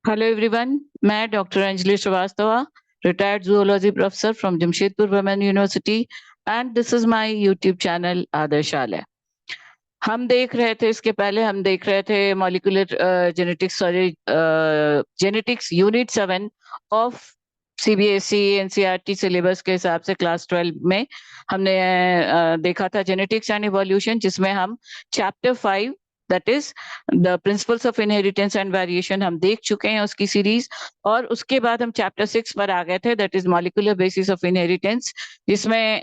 Hello everyone, मैं doctor Anjali Srivastava, retired zoology professor from Jamshedpur women university and this is my YouTube channel Adarshalay. हम देख रहे थे, इसके पहले हम देख रहे थे molecular genetics, sorry genetics unit 7 of CBSE NCERT syllabus के हिसाब से क्लास 12 में हमने देखा था जेनेटिक्स एंड इवोल्यूशन, जिसमें हम chapter 5 that is the principles of inheritance and variation हम देख चुके हैं उसकी सीरीज। और उसके बाद हम चैप्टर 6 पर आ गए थे, that is molecular basis of inheritance, जिसमें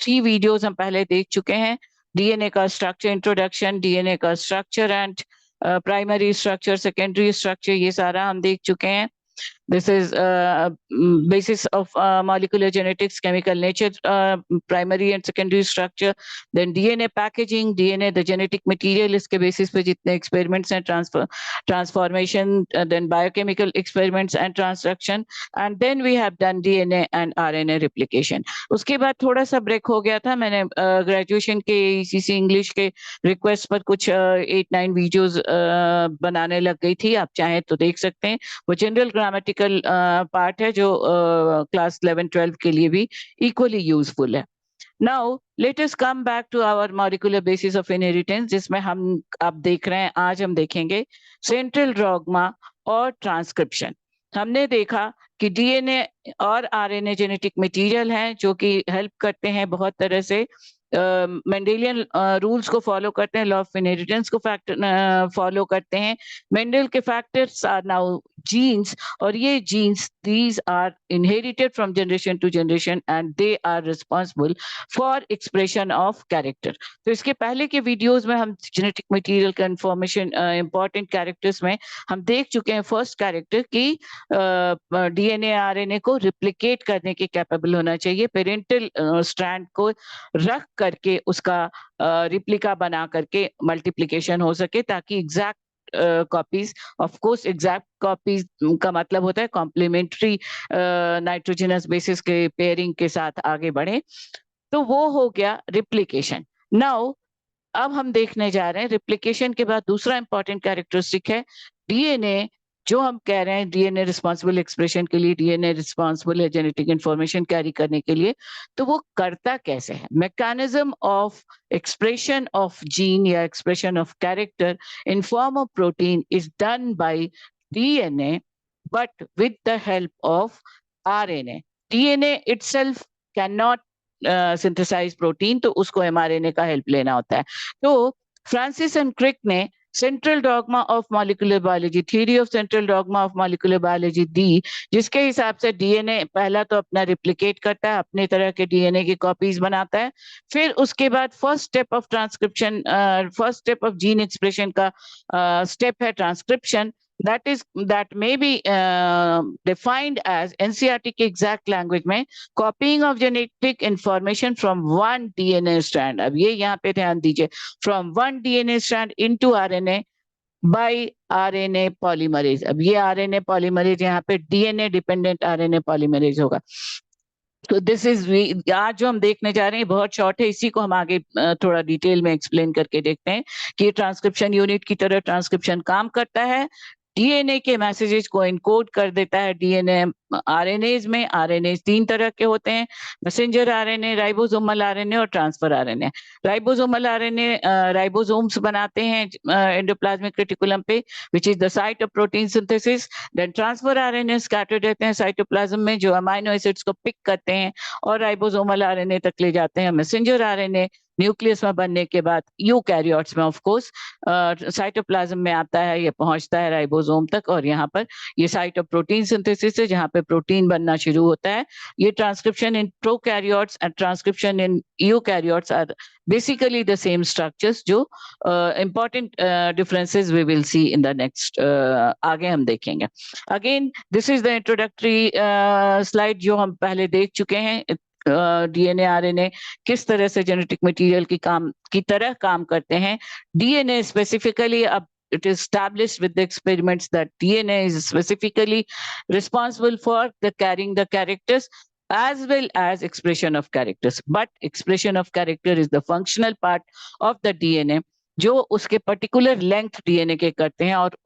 3 वीडियोस हम पहले देख चुके हैं। डीएनए का स्ट्रक्चर इंट्रोडक्शन, डीएनए का structure and primary structure, secondary structure, ये सारा हम देख चुके हैं। This is basis of molecular genetics, chemical nature, primary and secondary structure, then DNA packaging, DNA the genetic material, इसके basis पे जितने experiments हैं, transformation, then biochemical experiments and transduction, and then we have done DNA and RNA replication. उसके बाद थोड़ा सा break हो गया था। मैंने ग्रेजुएशन के ईसीसी इंग्लिश के रिक्वेस्ट पर कुछ 8-9 वीडियोस बनाने लग गई थी। आप चाहें तो देख सकते हैं, वो जनरल ग्रामेटिकल पार्ट है जो क्लास 11-12 के लिए भी इक्वली यूजफुल है। Now let us come back to our molecular basis of inheritance, जिसमें हम अब देख रहे हैं, आज हम देखेंगे सेंट्रल डॉग्मा और ट्रांसक्रिप्शन। हमने देखा कि डीएनए और आरएनए जेनेटिक मटेरियल हैं जो कि हेल्प करते हैं बहुत तरह से, मेंडेलियन रूल्स को फॉलो करते हैं, लॉ ऑफ इनहेरिटेंस को फॉलो करते हैं। मेंडल के फैक्टर्स आर नाउ जीन्स, और ये genes these are inherited from generation to generation and they are responsible for expression of character. तो इसके पहले के वीडियोस में हम जेनेटिक मटेरियल का इंफॉर्मेशन, इंपॉर्टेंट कैरेक्टर्स में हम देख चुके हैं। फर्स्ट कैरेक्टर की डीएनए आरएनए को रिप्लिकेट करने के कैपेबल होना चाहिए, पेरेंटल स्ट्रैंड को रख करके उसका रिप्लिका बना करके मल्टीप्लिकेशन हो सके, ताकि exact copies, of course exact copies का मतलब होता है कॉम्प्लीमेंट्री नाइट्रोजनस बेसिस के पेयरिंग के साथ आगे बढ़े। तो वो हो गया रिप्लिकेशन। नाउ अब हम देखने जा रहे हैं रिप्लिकेशन के बाद दूसरा इंपॉर्टेंट कैरेक्टरिस्टिक है डीएनए। जो हम कह रहे हैं डीएनए रिस्पॉन्सिबल एक्सप्रेशन के लिए, डीएनए रिस्पॉन्सिबल है जेनेटिक इंफॉर्मेशन कैरी करने के लिए, तो वो करता कैसे है? Mechanism of expression of gene या expression of character in form of protein is done by DNA but with the help of RNA. DNA itself can not synthesize protein, तो उसको एमआरएनए का हेल्प लेना होता है। तो फ्रांसिस एंड क्रिक ने central dogma of molecular biology, theory of central dogma of molecular biology दी, जिसके हिसाब से डीएनए पहला तो अपना रिप्लिकेट करता है, अपने तरह के डीएनए की कॉपीज बनाता है, फिर उसके बाद first step of transcription, first step of gene expression का स्टेप है transcription. that may be defined as NCERT के exact language में copying of genetic information from one DNA strand। अब ये यहाँ पे ध्यान दीजिए, from one DNA strand into RNA by RNA polymerase। अब ये RNA polymerase यहाँ पे DNA dependent RNA polymerase होगा। तो दिस इज, आज जो हम देखने जा रहे हैं बहुत शॉर्ट है, इसी को हम आगे थोड़ा डिटेल में एक्सप्लेन करके देखते हैं कि ट्रांसक्रिप्शन यूनिट की तरह ट्रांसक्रिप्शन काम करता है। डीएनए के मैसेजेस को इनकोड कर देता है डीएनए आरएनएज में। आरएनए 3 तरह के होते हैं, मैसेंजर आरएनए, राइबोसोमल आरएनए और transfer RNA. Ribosomal RNA ribosomes बनाते हैं एंडोप्लाज्मिक रेटिकुलम पे, which is the site of protein synthesis. Then transfer RNA scattered रहते हैं साइटोप्लाज्म में, जो अमाइनो एसिड्स को पिक करते हैं और राइबोसोमल आरएनए तक ले जाते हैं। मैसेंजर आरएनए न्यूक्लियस में बनने के बाद यूकैरियोट्स में ऑफ कोर्स साइटोप्लाज्म में आता है, ये पहुंचता है राइबोसोम तक, और यहाँ पर ये साइट ऑफ प्रोटीन सिंथेसिस है जहाँ पे प्रोटीन बनना शुरू होता है। ये transcription in prokaryotes and transcription in eukaryotes are basically the same structures. जो important differences we will see in the next, आगे हम देखेंगे। Again this is the introductory slide जो हम पहले देख चुके हैं। डीएनए आरएनए किस तरह से जेनेटिक मटेरियल की तरह काम करते हैं। डीएनए स्पेसिफिकली, अब it is established with the experiments that DNA is specifically responsible for carrying the characters as well as expression of characters, but expression of character is the functional part of the DNA, जो उसके particular length DNA के करते हैं, और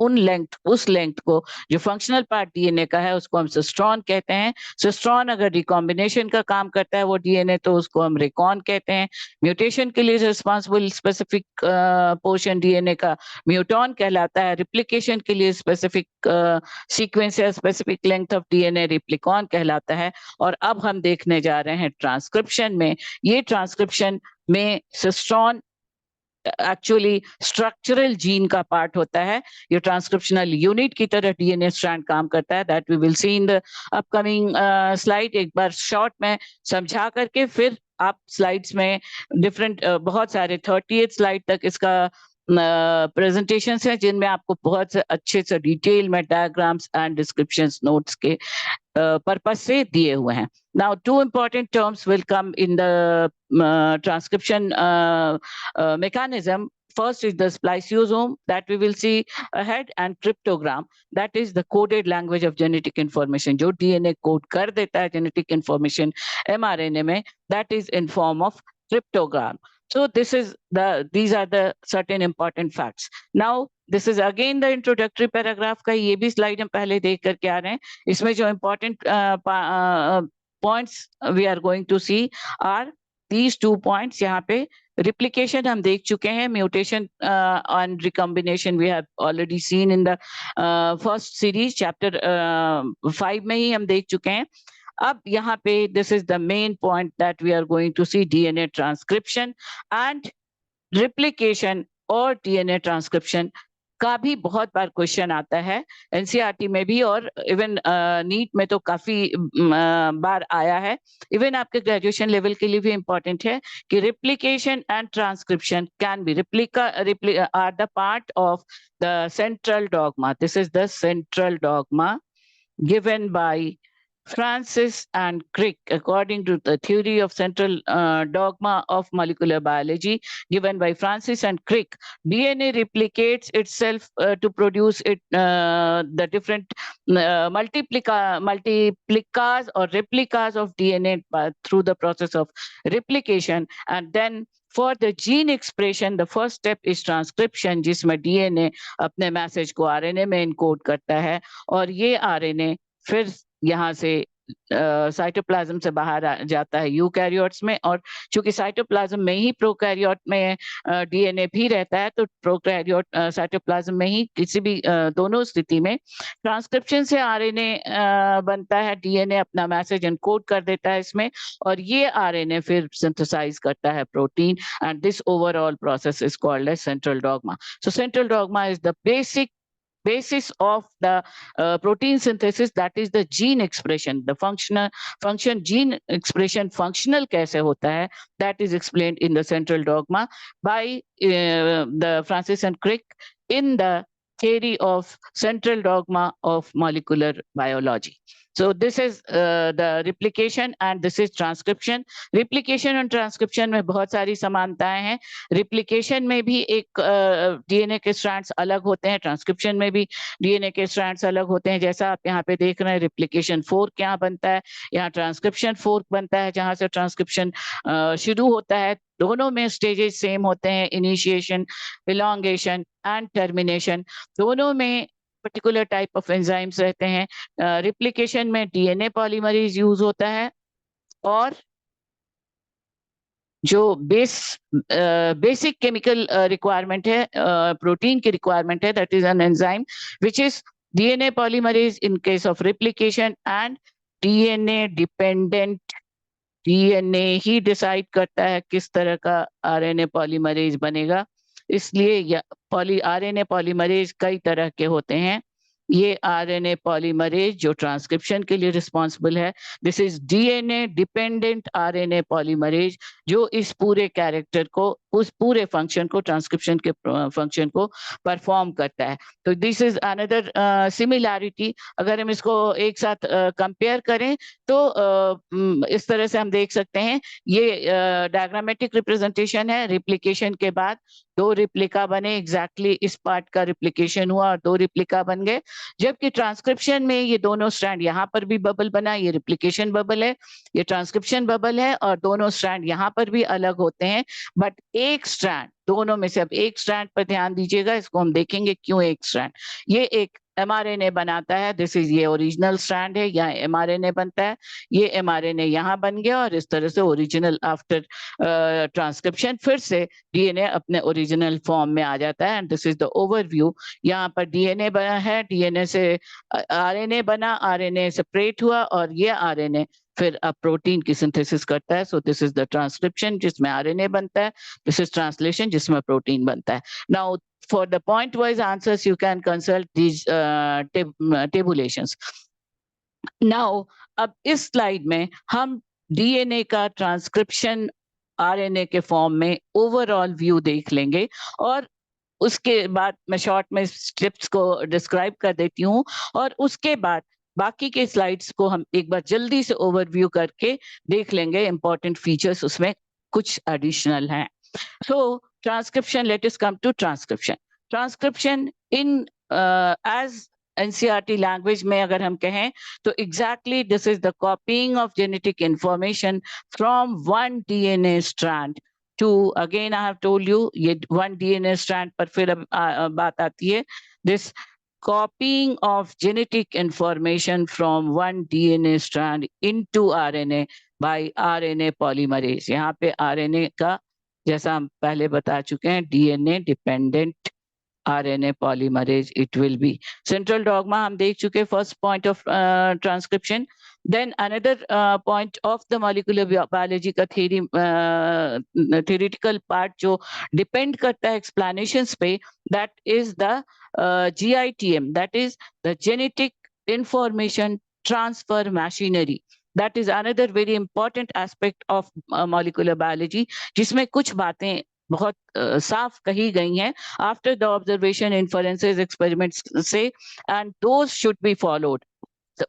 उस length को जो functional part DNA का है उसको हम सिस्ट्रॉन कहते हैं। सिस्ट्रॉन अगर रिकॉम्बिनेशन का काम करता है वो डीएनए, तो उसको हम रिकॉन कहते हैं। म्यूटेशन के लिए रिस्पॉन्सिबल स्पेसिफिक पोर्शन डीएनए का म्यूटॉन कहलाता है। रिप्लिकेशन के लिए स्पेसिफिक सीक्वेंस या स्पेसिफिक लेंथ ऑफ डीएनए रिप्लिकॉन कहलाता है। और अब हम देखने जा रहे हैं ट्रांसक्रिप्शन में। ये ट्रांसक्रिप्शन में सिस्ट्रॉन एक्चुअली स्ट्रक्चरल जीन का पार्ट होता है। ये ट्रांसक्रिप्शनल यूनिट की तरह डीएनए स्ट्रैंड काम करता है। That we will see in the upcoming slide. एक बार शॉर्ट में समझा करके फिर आप स्लाइड्स में डिफरेंट बहुत सारे 38 स्लाइड तक इसका प्रेजेंटेशन है, जिनमें आपको बहुत से अच्छे से डिटेल में डायग्राम्स एंड डिस्क्रिप्शंस नोट्स के पर्पस से दिए हुए हैं। Now, two important terms will come in the transcription mechanism. First is the spliceosome that we will see ahead, and cryptogram, that is the coded language of genetic information. जो DNA code कर देता है genetic information mRNA में, that is in form of cryptogram. So these are the certain important facts. Now, this is again the introductory paragraph का ये भी slide हम पहले देख करके आ रहे हैं। इसमें जो important points we are going to see are these 2 points. यहाँ पे replication हम देख चुके हैं, mutation and recombination we have already seen in the first series, chapter 5 में ही हम देख चुके हैं। अब यहाँ पे this is the main point that we are going to see, DNA transcription and replication और DNA transcription का भी बहुत बार क्वेश्चन आता है एनसीईआरटी में भी, और इवन नीट में तो काफी बार आया है। इवन आपके ग्रेजुएशन लेवल के लिए भी इम्पोर्टेंट है कि replication and transcription can be are the part of the central dogma. This is the central dogma given by Francis and Crick, according to the theory of central dogma of molecular biology given by Francis and Crick. DNA replicates itself to produce the different multiplicas or replicas of DNA through the process of replication. And then for the gene expression, the first step is transcription, जिसमें DNA अपने message को RNA में encode करता है, और ये RNA फिर यहाँ से साइटोप्लाज्म से बाहर जाता है यूकैरियोट्स में। और चूंकि साइटोप्लाज्म में ही प्रोकैरियोट में डीएनए भी रहता है, तो प्रोकैरियोट साइटोप्लाज्म में ही किसी भी दोनों स्थिति में ट्रांसक्रिप्शन से आरएनए बनता है। डीएनए अपना मैसेज एनकोड कर देता है इसमें, और ये आरएनए फिर सिंथेसाइज करता है protein, and this overall process is called as central dogma. So central dogma is the basis of the protein synthesis, that is the gene expression, the function gene expression functional कैसे होता है, that is explained in the central dogma by the Francis and Crick in the theory of central dogma of molecular biology. So this is the replication and this is transcription. Replication and transcription में बहुत सारी समानताएं हैं। replication में भी एक DNA के strands अलग होते हैं, transcription में भी DNA के strands अलग होते हैं। जैसा आप यहाँ पे देख रहे हैं, replication fork यहाँ बनता है, यहाँ transcription fork बनता है, जहाँ से transcription शुरू होता है। दोनों में स्टेजेस सेम होते हैं, इनिशिएशन, elongation एंड टर्मिनेशन। दोनों में पर्टिकुलर टाइप ऑफ एंजाइम्स रहते हैं। रिप्लिकेशन में डीएनए पॉलीमरेज यूज होता है, और जो बेसिक केमिकल रिक्वायरमेंट है, प्रोटीन की रिक्वायरमेंट है, that is an enzyme which is DNA polymerase in case of replication, and DNA dependent, DNA he decide करता है किस तरह का आरएनए पॉलीमरेज बनेगा। इसलिए आरएनए पॉलीमरेज कई तरह के होते हैं। ये आरएनए पॉलीमरेज जो ट्रांसक्रिप्शन के लिए रिस्पॉन्सिबल है, this is DNA dependent RNA polymerase, जो इस पूरे कैरेक्टर को, उस पूरे फंक्शन को, ट्रांसक्रिप्शन के फंक्शन को परफॉर्म करता है। तो दिस इज अनदर सिमिलैरिटी। अगर हम इसको एक साथ कंपेयर करें तो इस तरह से हम देख सकते हैं, ये डायग्रामेटिक रिप्रेजेंटेशन है रिप्लिकेशन के बाद, दो रिप्लिका बने, एग्जैक्टली इस पार्ट का रिप्लिकेशन हुआ और दो रिप्लिका बन गए। जबकि ट्रांसक्रिप्शन में ये दोनों स्ट्रैंड, यहाँ पर भी बबल बना, ये रिप्लिकेशन बबल है, ये ट्रांसक्रिप्शन बबल है, और दोनों स्ट्रैंड यहाँ पर भी अलग होते हैं। बट एक स्ट्रैंड, दोनों में से अब एक स्ट्रैंड पर ध्यान दीजिएगा, इसको हम देखेंगे क्यों एक स्ट्रैंड। ये एक mRNA बनाता है, दिस इज, ये ओरिजिनल स्ट्रैंड है, यहाँ mRNA बनता है, ये mRNA यहाँ बन गया, और इस तरह से ओरिजिनल आफ्टर ट्रांसक्रिप्शन फिर से डीएनए अपने ओरिजिनल फॉर्म में आ जाता है। And this is the overview. यहाँ पर डीएनए बना है, डीएनए से आरएनए बना, आरएनए सेपरेट हुआ, और ये आरएनए फिर अब प्रोटीन की सिंथेसिस करता है। So this is the transcription जिसमें आरएनए बनता है, दिस इज ट्रांसलेशन जिसमें प्रोटीन बनता है। Now for the point wise answers you can consult these tabulations. Now अब इस स्लाइड में हम डीएनए का ट्रांसक्रिप्शन आरएनए के फॉर्म में ओवरऑल व्यू देख लेंगे, और उसके बाद मैं शॉर्ट में स्टेप्स को डिस्क्राइब कर देती हूँ, और उसके बाद बाकी के स्लाइड्स को हम एक बार जल्दी से ओवरव्यू करके देख लेंगे। इंपॉर्टेंट फीचर्स उसमें कुछ एडिशनल हैं। So transcription, let us come to transcription. Transcription in as NCERT language में अगर हम कहें तो exactly this is the copying of genetic information from one DNA strand to, again I have told you, ये one DNA strand पर फिर अब बात आती है, this copying of genetic information from one DNA strand into RNA by RNA polymerase. यहाँ पे RNA का, जैसा हम पहले बता चुके हैं, DNA dependent RNA polymerase it will be. Central dogma हम देख चुके, first point of transcription. Then another point of the molecular biology का थ्योरेटिकल पार्ट जो डिपेंड करता है एक्सप्लेनेशंस पे, that is the GITM, that is the genetic information transfer machinery. That is another very important aspect of molecular biology, जिसमें कुछ बातें बहुत साफ कही गई हैं after the observation, inferences, experiments से, and those should be followed.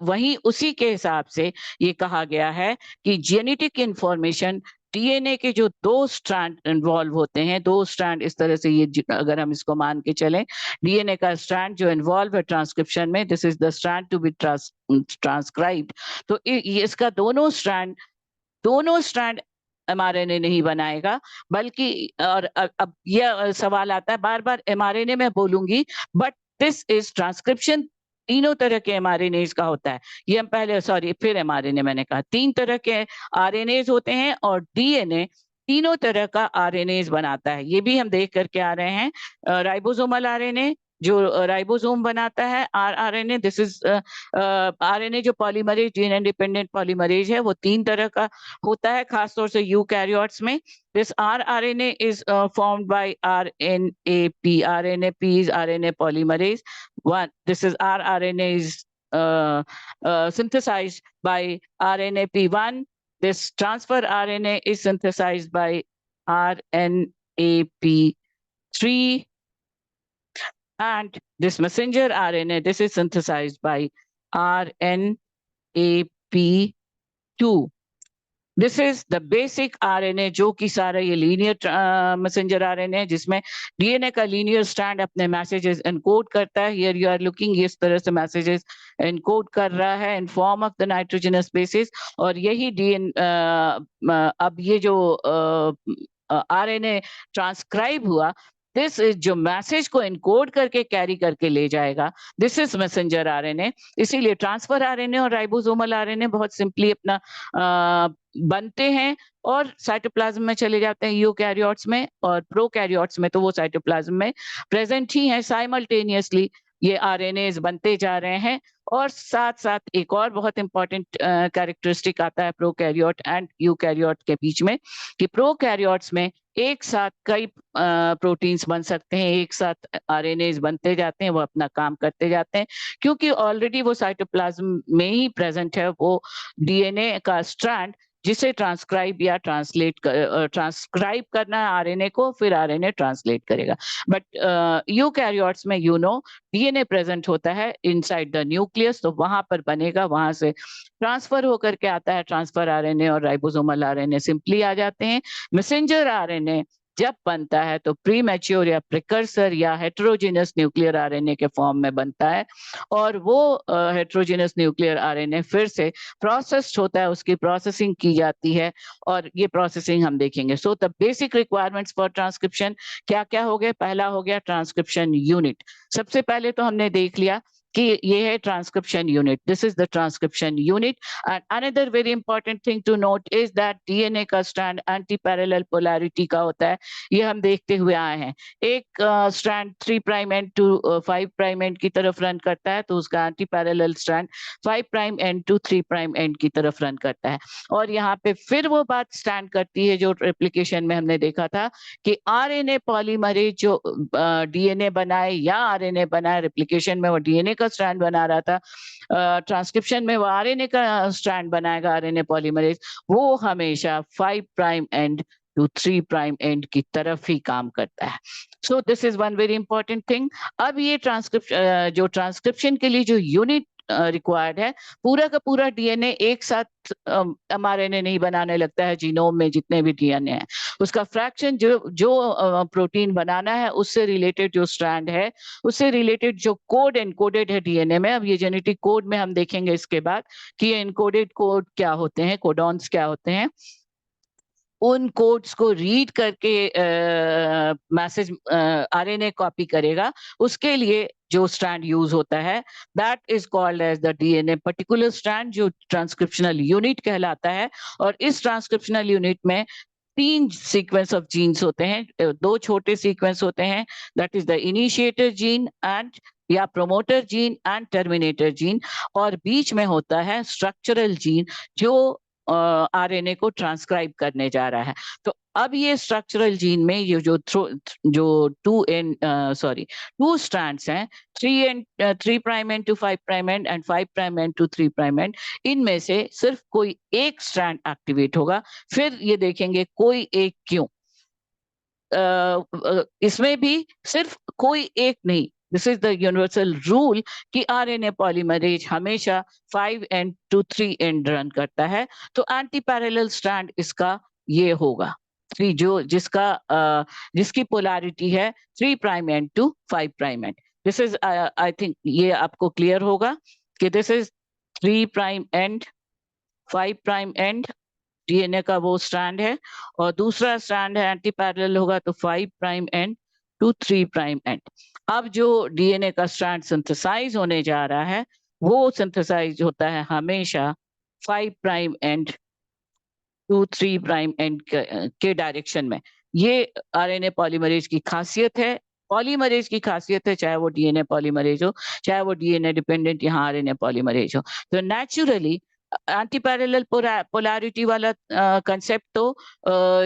वहीं उसी के हिसाब से ये कहा गया है कि जेनेटिक इंफॉर्मेशन, डीएनए के जो दो स्ट्रैंड इन्वॉल्व होते हैं, दो स्ट्रैंड इस तरह से, ये अगर हम इसको मान के चलें, डीएनए का स्ट्रैंड जो इन्वॉल्व है ट्रांसक्रिप्शन में, this is the strand to be transcribed. तो इसका दोनों स्ट्रैंड mRNA नहीं बनाएगा, बल्कि, और अब यह सवाल आता है बार बार, mRNA में बोलूंगी, बट दिस इज ट्रांसक्रिप्शन तीनों तरह के mRNAs का होता है। ये हम पहले, सॉरी, फिर mRNA मैंने कहा, तीन तरह के RNAs होते हैं, और डीएनए तीनों तरह का RNAs बनाता है। ये भी हम देख करके आ रहे हैं। राइबोसोमल RNA जो राइबोसोम बनाता है, RNA, दिस इज RNA जो पॉलीमरेज, डीएनए डिपेंडेंट पॉलीमरेज है, वो तीन तरह का होता है, खासतौर से यूकैरियोट्स में। This rRNA is formed by RNAP. RNAP is RNA polymerase. This is rRNA is synthesized by RNAP1. This transfer RNA is synthesized by RNAP3. And this messenger RNA, this is synthesized by RNAP2. This is the basic RNA, जो कि सारा ये linear messenger RNA है, जिसमें DNA का linear strand अपने messages encode करता है। हियर यू आर लुकिंग, इस तरह से मैसेजेस एनकोड कर रहा है इन form of the nitrogenous bases, और यही अब ये जो RNA ट्रांसक्राइब हुआ, दिस इज जो मैसेज को एनकोड करके कैरी करके ले जाएगा, दिस इज मैसेंजर RNA। इसीलिए ट्रांसफर RNA और राइबोसोमल RNA बहुत सिंपली अपना बनते हैं और साइटोप्लाज्म में चले जाते हैं यूकैरियोट्स में, और प्रोकैरियोट्स में तो वो साइटोप्लाज्म में प्रेजेंट ही है। साइमल्टेनियसली ये RNAs बनते जा रहे हैं, और साथ साथ एक और बहुत इंपॉर्टेंट कैरेक्टरिस्टिक आता है प्रोकैरियोट एंड यूकैरियोट के बीच में, कि प्रोकैरियोट्स में एक साथ कई प्रोटीन्स बन सकते हैं, एक साथ RNAs बनते जाते हैं, वो अपना काम करते जाते हैं, क्योंकि ऑलरेडी वो साइटोप्लाज्म में ही प्रेजेंट है वो डीएनए का स्ट्रैंड, जिसे ट्रांसक्राइब या ट्रांसक्राइब करना है RNA को, फिर RNA ट्रांसलेट करेगा। बट यूकैरियोट्स में डीएनए प्रेजेंट होता है इनसाइड द न्यूक्लियस, तो वहां पर बनेगा, वहां से ट्रांसफर होकर के आता है, ट्रांसफर RNA और राइबोसोमल RNA सिंपली आ जाते हैं। मैसेंजर RNA जब बनता है तो प्री मैच्योर या प्रिकर्सर या हेटेरोजेनस न्यूक्लियर आरएनए के फॉर्म में बनता है, और वो हेटेरोजेनस न्यूक्लियर आरएनए फिर से प्रोसेस्ड होता है, उसकी प्रोसेसिंग की जाती है, और ये प्रोसेसिंग हम देखेंगे। So the basic requirements for transcription क्या क्या हो गए? पहला हो गया ट्रांसक्रिप्शन यूनिट। सबसे पहले तो हमने देख लिया कि ये है transcription unit, this is the transcription unit. And another very important thing to note is that DNA का स्ट्रैंड एंटी पैरेलल पोलैरिटी का होता है, ये हम देखते हुए आए हैं। एक strand 3 prime end to 5 prime end की तरफ रन करता है, तो उसका anti parallel strand 5 prime end to 3 prime end की तरफ रन करता है। और यहाँ पे फिर वो बात स्टैंड करती है जो रेप्लिकेशन में हमने देखा था कि आरएनए पॉलीमरेज जो डीएनए बनाए या आरएनए बनाए, रेप्लिकेशन में वो डीएनए का स्ट्रैंड बना रहा था, ट्रांसक्रिप्शन में वो आरएनए का स्ट्रैंड बनाएगा, आरएनए पॉलीमरेज, वो हमेशा 5 prime end to 3 prime end की तरफ ही काम करता है। So this is one very important thing. अब ये ट्रांसक्रिप्शन, जो ट्रांसक्रिप्शन के लिए जो यूनिट रिक्वायर्ड है, पूरा का पूरा डीएनए एक साथ एमआरएनए नहीं बनाने लगता है। जीनोम में जितने भी डीएनए हैं, उसका फ्रैक्शन जो प्रोटीन बनाना है उससे रिलेटेड जो स्ट्रैंड है, उससे रिलेटेड जो कोड एनकोडेड है डीएनए में। अब ये जेनेटिक कोड में हम देखेंगे इसके बाद कि ये एनकोडेड कोड क्या होते हैं, कोडॉन्स क्या होते हैं। उन कोड्स को रीड करके मैसेज आरएनए कॉपी करेगा, उसके लिए जो स्ट्रैंड यूज होता है that is called as the DNA particular strand, जो ट्रांसक्रिप्शनल यूनिट कहलाता है। और इस ट्रांसक्रिप्शनल यूनिट में 3 सीक्वेंस ऑफ जीन्स होते हैं, 2 छोटे सीक्वेंस होते हैं, that is the initiator gene and या promoter gene and terminator gene, और बीच में होता है स्ट्रक्चरल जीन जो आरएनए को ट्रांसक्राइब करने जा रहा है। तो अब ये स्ट्रक्चरल जीन में ये जो 2 स्ट्रैंड्स हैं, 3 prime end to 5 prime end 5 prime end to 3 prime end, इनमें से सिर्फ कोई एक स्ट्रैंड एक्टिवेट होगा। फिर ये देखेंगे कोई एक क्यों, इसमें भी सिर्फ कोई एक नहीं, this is the universal rule कि आरएनए पॉलीमरेज हमेशा 5 एंड टू 3 एंड रन करता है। तो एंटी पैरेलल स्ट्रैंड इसका ये होगा 3, जो जिसकी पोलैरिटी है 3 prime end to 5 prime end. This is I think ये आपको क्लियर होगा कि this is 3 prime end 5 prime end, DNA का वो स्ट्रैंड है, और दूसरा स्ट्रैंड है एंटी पैरेलल होगा तो 5 prime end to 3 prime end. अब जो डीएनए का स्ट्रैंड सिंथेसाइज होने जा रहा है वो सिंथेसाइज होता है हमेशा 5 prime end to 3 prime end के डायरेक्शन में। ये आरएनए पॉलीमरेज की खासियत है, पॉलीमरेज की खासियत है, चाहे वो डीएनए पॉलीमरेज हो, चाहे वो डीएनए डिपेंडेंट यहाँ आरएनए पॉलीमरेज हो। तो नेचुरली एंटी पैरेलल पोलैरिटी वाला कंसेप्ट तो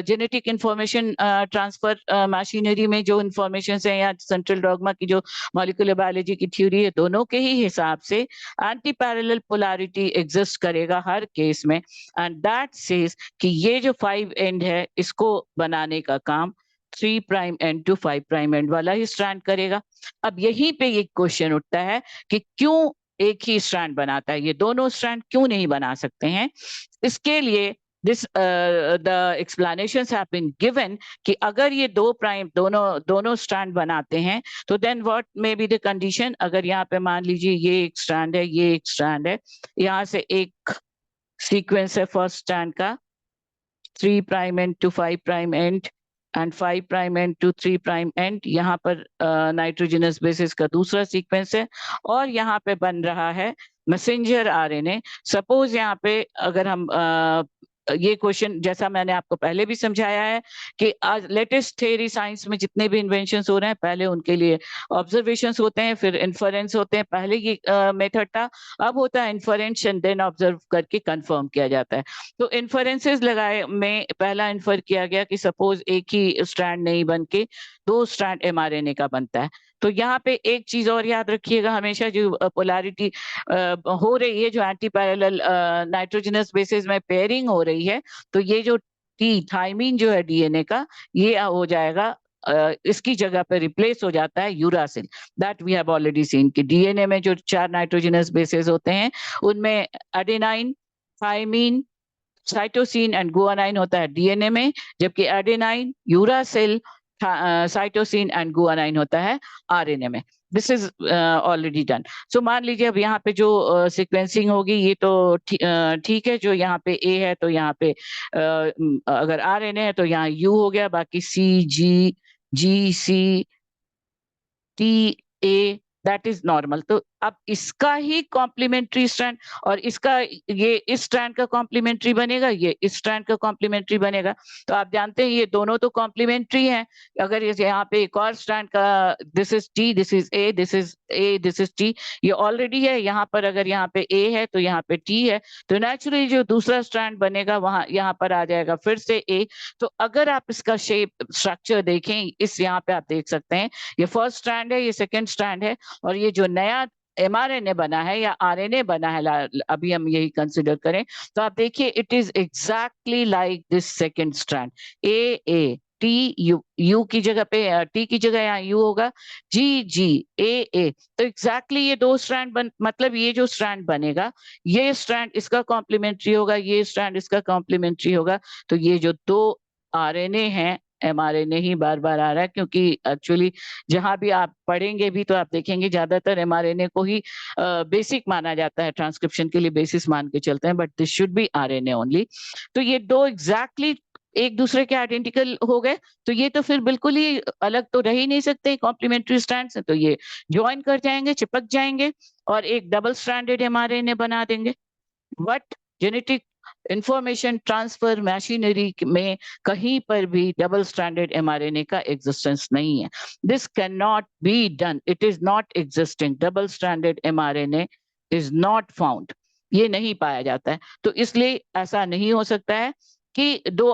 जेनेटिक इंफॉर्मेशन ट्रांसफर मशीनरी में जो इंफॉर्मेशन है या सेंट्रल डॉगमा की जो मॉलिक्यूलर बायोलॉजी की थ्योरी है, दोनों के ही हिसाब से एंटी पैरेलल पोलैरिटी एग्जिस्ट करेगा हर केस में। एंड दैट सेज कि ये जो 5 एंड है इसको बनाने का काम 3 prime end to 5 prime end वाला ही स्ट्रैंड करेगा। अब यहीं पे एक क्वेश्चन उठता है कि क्यों एक ही स्ट्रैंड बनाता है, ये दोनों स्ट्रैंड क्यों नहीं बना सकते हैं? इसके लिए the explanations have been given कि अगर ये दोनों स्ट्रैंड बनाते हैं तो then what may be the condition। अगर यहाँ पे मान लीजिए ये एक स्ट्रैंड है, ये एक स्ट्रैंड है, यहाँ से एक सीक्वेंस है फर्स्ट स्ट्रैंड का 3 prime end to 5 prime end and 5 prime end to 3 prime end, यहाँ पर नाइट्रोजनस बेसिस का दूसरा सीक्वेंस है, और यहाँ पे बन रहा है मैसेंजर आरएनए। सपोज यहाँ पे अगर हम ये क्वेश्चन, जैसा मैंने आपको पहले भी समझाया है कि आज लेटेस्ट थ्योरी साइंस में जितने भी इन्वेंशंस हो रहे हैं, पहले उनके लिए ऑब्जर्वेशंस होते हैं, फिर इन्फरेंस होते हैं। पहले ये मेथड था, अब होता है इन्फरेंस एंड देन ऑब्जर्व करके कंफर्म किया जाता है। तो इन्फरेंसेस लगाए में पहला इन्फर किया गया कि सपोज एक ही स्ट्रैंड नहीं बन के 2 स्ट्रैंड एमआरएनए का बनता है। तो यहाँ पे एक चीज और याद रखिएगा, हमेशा जो पोलैरिटी हो रही है, जो एंटी पैरेलल नाइट्रोजनस बेसिस में पेयरिंग हो रही है, तो ये जो थाइमीन जो है डीएनए का, ये हो जाएगा इसकी जगह पे रिप्लेस हो जाता है uracil. That we have already seen कि डीएनए में जो 4 नाइट्रोजनस बेसिस होते हैं उनमें adenine, thymine, cytosine and guanine होता है डीएनए में, जबकि adenine, uracil, cytosine and guanine होता है आरएनए में। This is already done. So मान लीजिए अब यहाँ पे जो सीक्वेंसिंग होगी ये तो ठीक है, जो यहाँ पे ए है तो यहाँ पे अगर आरएनए है तो यहाँ यू हो गया, बाकी C G C T A, that is normal. तो अब इसका ही कॉम्प्लीमेंट्री स्ट्रैंड और इसका, ये इस स्ट्रैंड का कॉम्प्लीमेंट्री बनेगा, ये इस स्ट्रैंड का कॉम्प्लीमेंट्री बनेगा। तो आप जानते हैं ये दोनों तो कॉम्प्लीमेंट्री हैं। अगर यहाँ पे एक और स्ट्रैंड का, this is T, this is a, this is a, this is T, ये ऑलरेडी है यहाँ पर। अगर यहाँ पे ए है तो यहाँ पे टी है, तो नेचुरली जो दूसरा स्ट्रैंड बनेगा वहां यहाँ पर आ जाएगा फिर से ए। तो अगर आप इसका शेप स्ट्रक्चर देखें, इस यहाँ पे आप देख सकते हैं, ये फर्स्ट स्ट्रैंड है, ये सेकेंड स्ट्रैंड है, और ये जो नया mRNA बना है या RNA बना है, अभी हम यही कंसिडर करें, तो आप देखिए it is exactly like this second strand. A T U की जगह पे, टी की जगह यहाँ यू होगा, जी ए। तो एग्जैक्टली ये दो स्ट्रैंड मतलब ये जो स्ट्रैंड बनेगा, ये स्ट्रैंड इसका कॉम्प्लीमेंट्री होगा, ये स्ट्रैंड इसका कॉम्प्लीमेंट्री होगा। तो ये जो दो RNA हैं, mRNA ही बार बार आ रहा है क्योंकि एक्चुअली जहां भी आप पढ़ेंगे भी तो आप देखेंगे ज्यादातर mRNA को ही बेसिक माना जाता है, ट्रांसक्रिप्शन के लिए बेसिस मान के चलते हैं, but this should B RNA only. तो ये दो एग्जैक्टली एक दूसरे के आइडेंटिकल हो गए, तो ये तो फिर बिल्कुल ही अलग तो रह ही नहीं सकते कॉम्प्लीमेंट्री स्ट्रैंड से, तो ये ज्वाइन कर जाएंगे, चिपक जाएंगे और एक डबल स्ट्रैंडेड mRNA बना देंगे। But genetic information transfer machinery में कहीं पर भी डबल स्ट्रैंडेड mRNA का एग्जिस्टेंस नहीं है। This can not be done, it is not existing, double stranded mRNA is not found, ये नहीं पाया जाता है। तो इसलिए ऐसा नहीं हो सकता है कि दो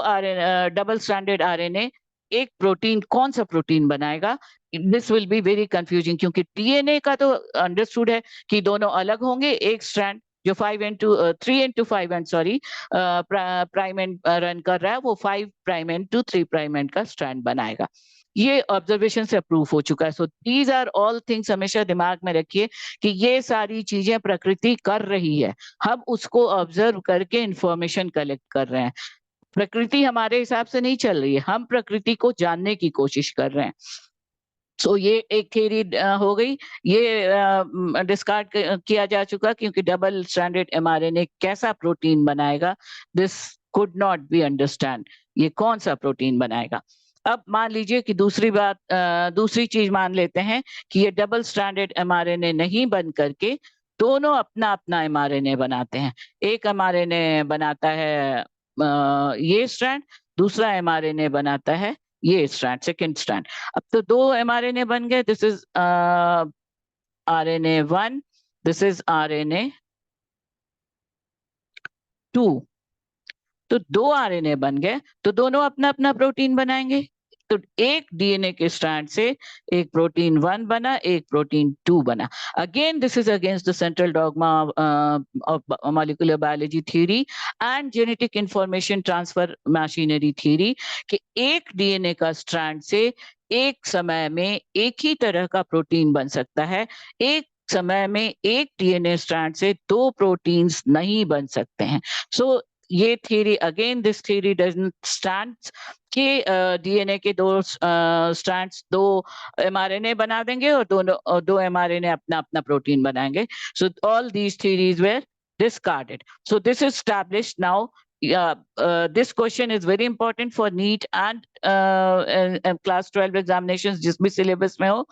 डबल स्ट्रैंडेड RNA एक प्रोटीन, कौन सा प्रोटीन बनाएगा, this will be very confusing, क्योंकि डीएनए का तो अंडरस्टूड है कि दोनों अलग होंगे, एक स्ट्रैंड जो 3 end sorry prime end run कर रहा है वो 5 prime end to 3 prime end का स्ट्रैंड बनाएगा। ये ऑब्जर्वेशन से प्रूफ हो चुका है। So these are all things, हमेशा दिमाग में रखिए कि ये सारी चीजें प्रकृति कर रही है, हम उसको ऑब्जर्व करके इंफॉर्मेशन कलेक्ट कर रहे हैं। प्रकृति हमारे हिसाब से नहीं चल रही है, हम प्रकृति को जानने की कोशिश कर रहे हैं। सो ये एक थ्योरी हो गई, ये डिस्कार्ड किया जा चुका क्योंकि डबल स्ट्रैंडेड mRNA कैसा प्रोटीन बनाएगा, this could not be understand, ये कौन सा प्रोटीन बनाएगा। अब मान लीजिए कि दूसरी चीज मान लेते हैं कि ये डबल स्ट्रैंडेड mRNA नहीं बन करके दोनों अपना अपना mRNA बनाते हैं। एक mRNA बनाता है ये स्ट्रैंड, दूसरा mRNA बनाता है ये स्ट्रैंड, सेकेंड स्ट्रैंड। अब तो दो mRNA बन गए, this is RNA1, this is RNA2। तो दो RNA बन गए, तो दोनों अपना अपना प्रोटीन बनाएंगे। तो एक डीएनए के स्ट्रैंड से एक प्रोटीन 1 बना, एक प्रोटीन 2 बना। Again this is against the central dogma of molecular biology theory and genetic information transfer machinery theory कि एक डीएनए का स्ट्रैंड से एक समय में एक ही तरह का प्रोटीन बन सकता है, एक समय में एक डीएनए स्ट्रैंड से दो प्रोटीन्स नहीं बन सकते हैं। सो ये theory, again this theory doesn't stand कि डीएनए के दो स्ट्रैंड्स दो mRNA बना देंगे और दो mRNA अपना अपना प्रोटीन बनाएंगे। So all these theories were discarded. So this is established now. This question is very important for NEET and class 12 examinations जिस भी syllabus में हो,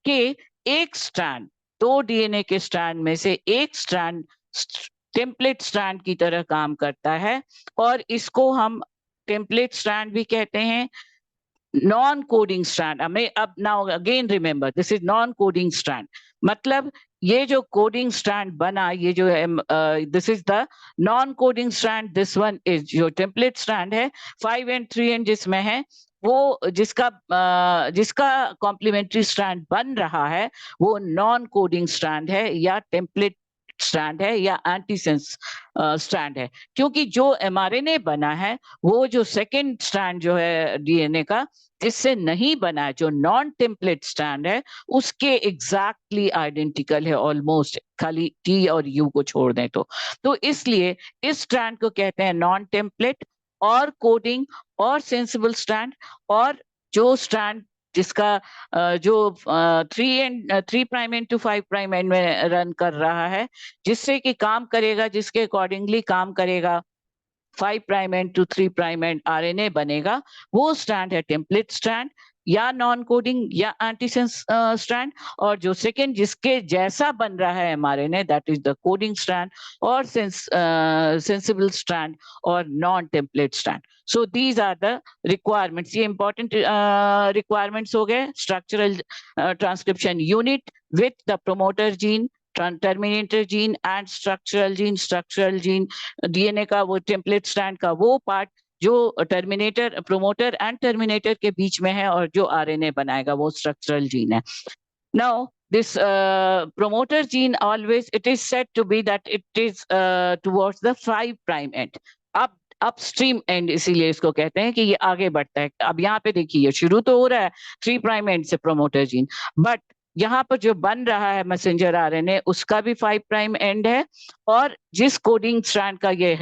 कि एक स्ट्रैंड, दो डीएनए के स्ट्रैंड में से एक स्ट्रैंड टेम्पलेट स्ट्रैंड की तरह काम करता है, और इसको हम टेम्पलेट स्ट्रैंड भी कहते हैं, नॉन कोडिंग स्ट्रैंड। अब now again remember, this is non coding strand, मतलब ये जो कोडिंग स्ट्रैंड बना, ये जो this is the non coding strand, this one is जो टेम्पलेट स्ट्रैंड है 5 एंड 3 एंड जिसमें है, वो जिसका कॉम्प्लीमेंट्री स्ट्रैंड बन रहा है वो नॉन कोडिंग स्ट्रैंड है या टेम्पलेट स्ट्रैंड है या एंटीसेंस स्ट्रैंड है, क्योंकि जो mRNA बना है वो जो सेकेंड स्ट्रैंड जो है DNA का जिससे नहीं बना है, जो नॉन टेम्पलेट स्ट्रैंड है, उसके एग्जैक्टली आइडेंटिकल है ऑलमोस्ट, खाली T और U को छोड़ दें तो इसलिए इस स्ट्रैंड को कहते हैं नॉन टेम्पलेट और कोडिंग और सेंसिबल स्ट्रैंड। और जो स्ट्रैंड जिसका जो 3' में रन कर रहा है, जिससे कि काम करेगा, जिसके अकॉर्डिंगली काम करेगा 5' to 3' RNA बनेगा, वो स्ट्रैंड है टेम्पलेट स्ट्रैंड या नॉन कोडिंग या एंटीसेंस स्ट्रैंड। और जो सेकेंड जिसके जैसा बन रहा है mRNA, that is the coding strand और सेंसिबल स्ट्रैंड और non template strand. So these are the requirements. ये इंपॉर्टेंट रिक्वायरमेंट्स हो गए। Structural transcription unit with the promoter gene, terminator gene and structural gene DNA का वो template strand का वो part जो टर्मिनेटर, प्रोमोटर एंड टर्मिनेटर के बीच में है, और जो RNA बनाएगा वो स्ट्रक्चरल जीन है। Now this promoter gene always it is said to be that it is towards the 5' end, upstream and, इसीलिए इसको कहते हैं कि ये आगे बढ़ता है। अब यहाँ पे देखिए शुरू तो हो रहा है 3' एंड से प्रोमोटर जीन, बट यहाँ पर जो बन रहा है मैसेंजर RNA उसका भी 5' एंड है, और जिस कोडिंग स्ट्रैंड का ये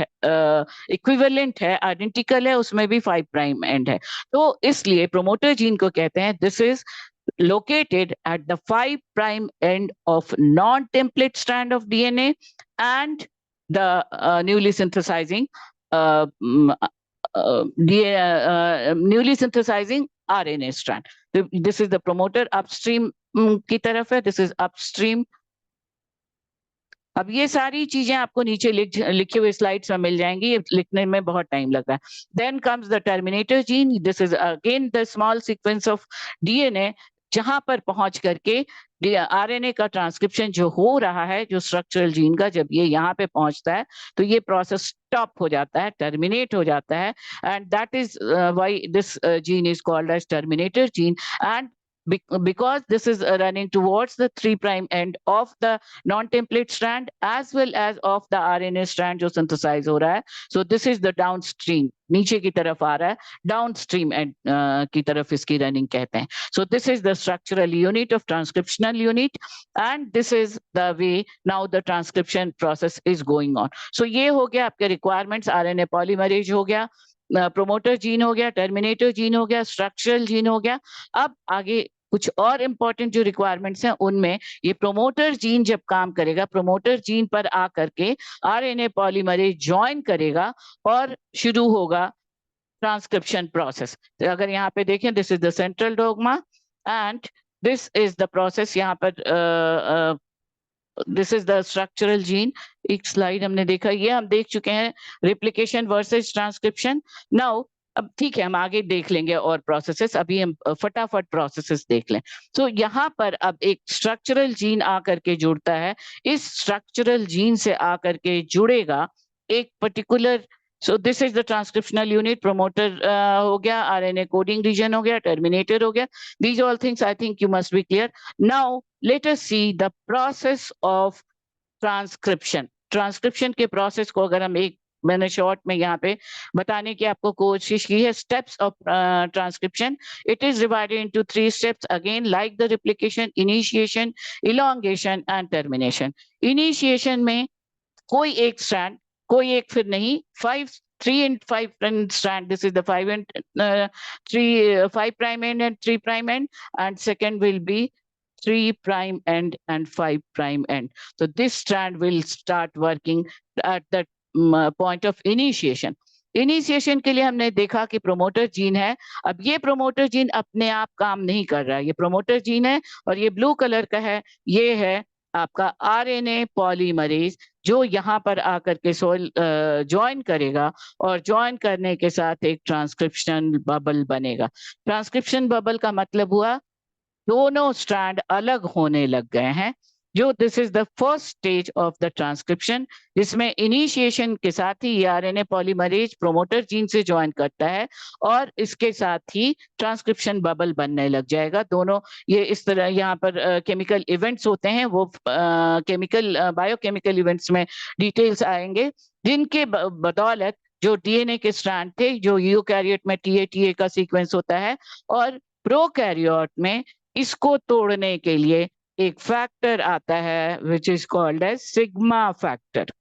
इक्विवेलेंट है, आइडेंटिकल है, उसमें भी 5' एंड है। तो इसलिए प्रोमोटर जीन को कहते हैं this is located at the 5' end of non-template strand of DNA and the newly synthesizing newly synthesizing RNA strand. This is the promoter upstream की तरफ है, this is upstream। अब ये सारी चीजें आपको नीचे लिखे हुए स्लाइड्स में मिल जाएंगी, ये लिखने में बहुत टाइम लगता है। Then comes the terminator gene, this is again the small sequence of DNA, जहां पर पहुंच करके RNA का ट्रांसक्रिप्शन जो हो रहा है, जो स्ट्रक्चरल जीन का, जब ये यहाँ पे पहुंचता है तो ये प्रोसेस स्टॉप हो जाता है, टर्मिनेट हो जाता है, and that is why this gene is called as terminator gene. And because this is running towards the 3' end of the non-template strand as well as of the RNA strand जो synthesize हो रहा है, so this is the downstream, नीचे की तरफ आ रहा है, downstream end की तरफ इसकी running कहते हैं। So this is the structural unit of transcriptional unit and this is the way now the transcription process is going on. So ये हो गया आपके requirements, RNA polymerase हो गया, प्रोमोटर जीन हो गया, टर्मिनेटर जीन हो गया, स्ट्रक्चरल जीन हो गया। अब आगे कुछ और इंपॉर्टेंट जो रिक्वायरमेंट्स हैं उनमें ये प्रोमोटर जीन जब काम करेगा, प्रोमोटर जीन पर आकर के RNA पॉलीमरेज ज्वाइन करेगा और शुरू होगा ट्रांसक्रिप्शन प्रोसेस। तो अगर यहाँ पे देखें, this is the central dogma and this is the process. यहाँ पर this is the structural gene. एक स्लाइड हमने देखा, ये हम देख चुके हैं रिप्लिकेशन वर्सेस ट्रांसक्रिप्शन। नाउ अब ठीक है, हम आगे देख लेंगे और प्रोसेसेस, अभी हम फटाफट प्रोसेसेस देख लें। तो यहाँ पर अब एक स्ट्रक्चरल जीन आकर के जुड़ता है, इस स्ट्रक्चरल जीन से आकर के जुड़ेगा एक particular, so this is the transcriptional unit, promoter हो गया, RNA coding region हो गया, terminator हो गया, these all things I think you must be clear. Now let us see the process of transcription. Transcription के process को अगर हम मैंने शॉर्ट में यहाँ पे बताने की आपको कोशिश की है। Steps of transcription, it is divided into 3 steps again like the replication, initiation, elongation and termination. Initiation में कोई एक स्ट्रैंड, कोई एक फिर नहीं, 3 and 5' strand, this is the 5' end and 3' end, and second will be 3' end and 5' end. So this strand will start working at that point of initiation. Initiation के लिए हमने देखा कि प्रोमोटर जीन है। अब ये प्रोमोटर जीन अपने आप काम नहीं कर रहा है, ये प्रोमोटर जीन है और ये ब्लू कलर का है, ये है आपका RNA पॉलीमरेज, जो यहाँ पर आकर के ज्वाइन करेगा और ज्वाइन करने के साथ एक ट्रांसक्रिप्शन बबल बनेगा। ट्रांसक्रिप्शन बबल का मतलब हुआ दोनों स्ट्रैंड अलग होने लग गए हैं, जो this is the first stage of the transcription, जिसमें इनिशिएशन के साथ ही ये आरएनए पॉलीमरेज प्रोमोटर जीन से ज्वाइन करता है और इसके साथ ही ट्रांसक्रिप्शन बबल बनने लग जाएगा। दोनों ये इस तरह यहाँ पर केमिकल इवेंट्स होते हैं, वो केमिकल बायोकेमिकल इवेंट्स में डिटेल्स आएंगे, जिनके बदौलत जो डीएनए के स्ट्रैंड थे, जो यूकैरियोट में टीए का सीक्वेंस होता है और प्रोकैरियोट में इसको तोड़ने के लिए एक फैक्टर आता है which is called as sigma factor.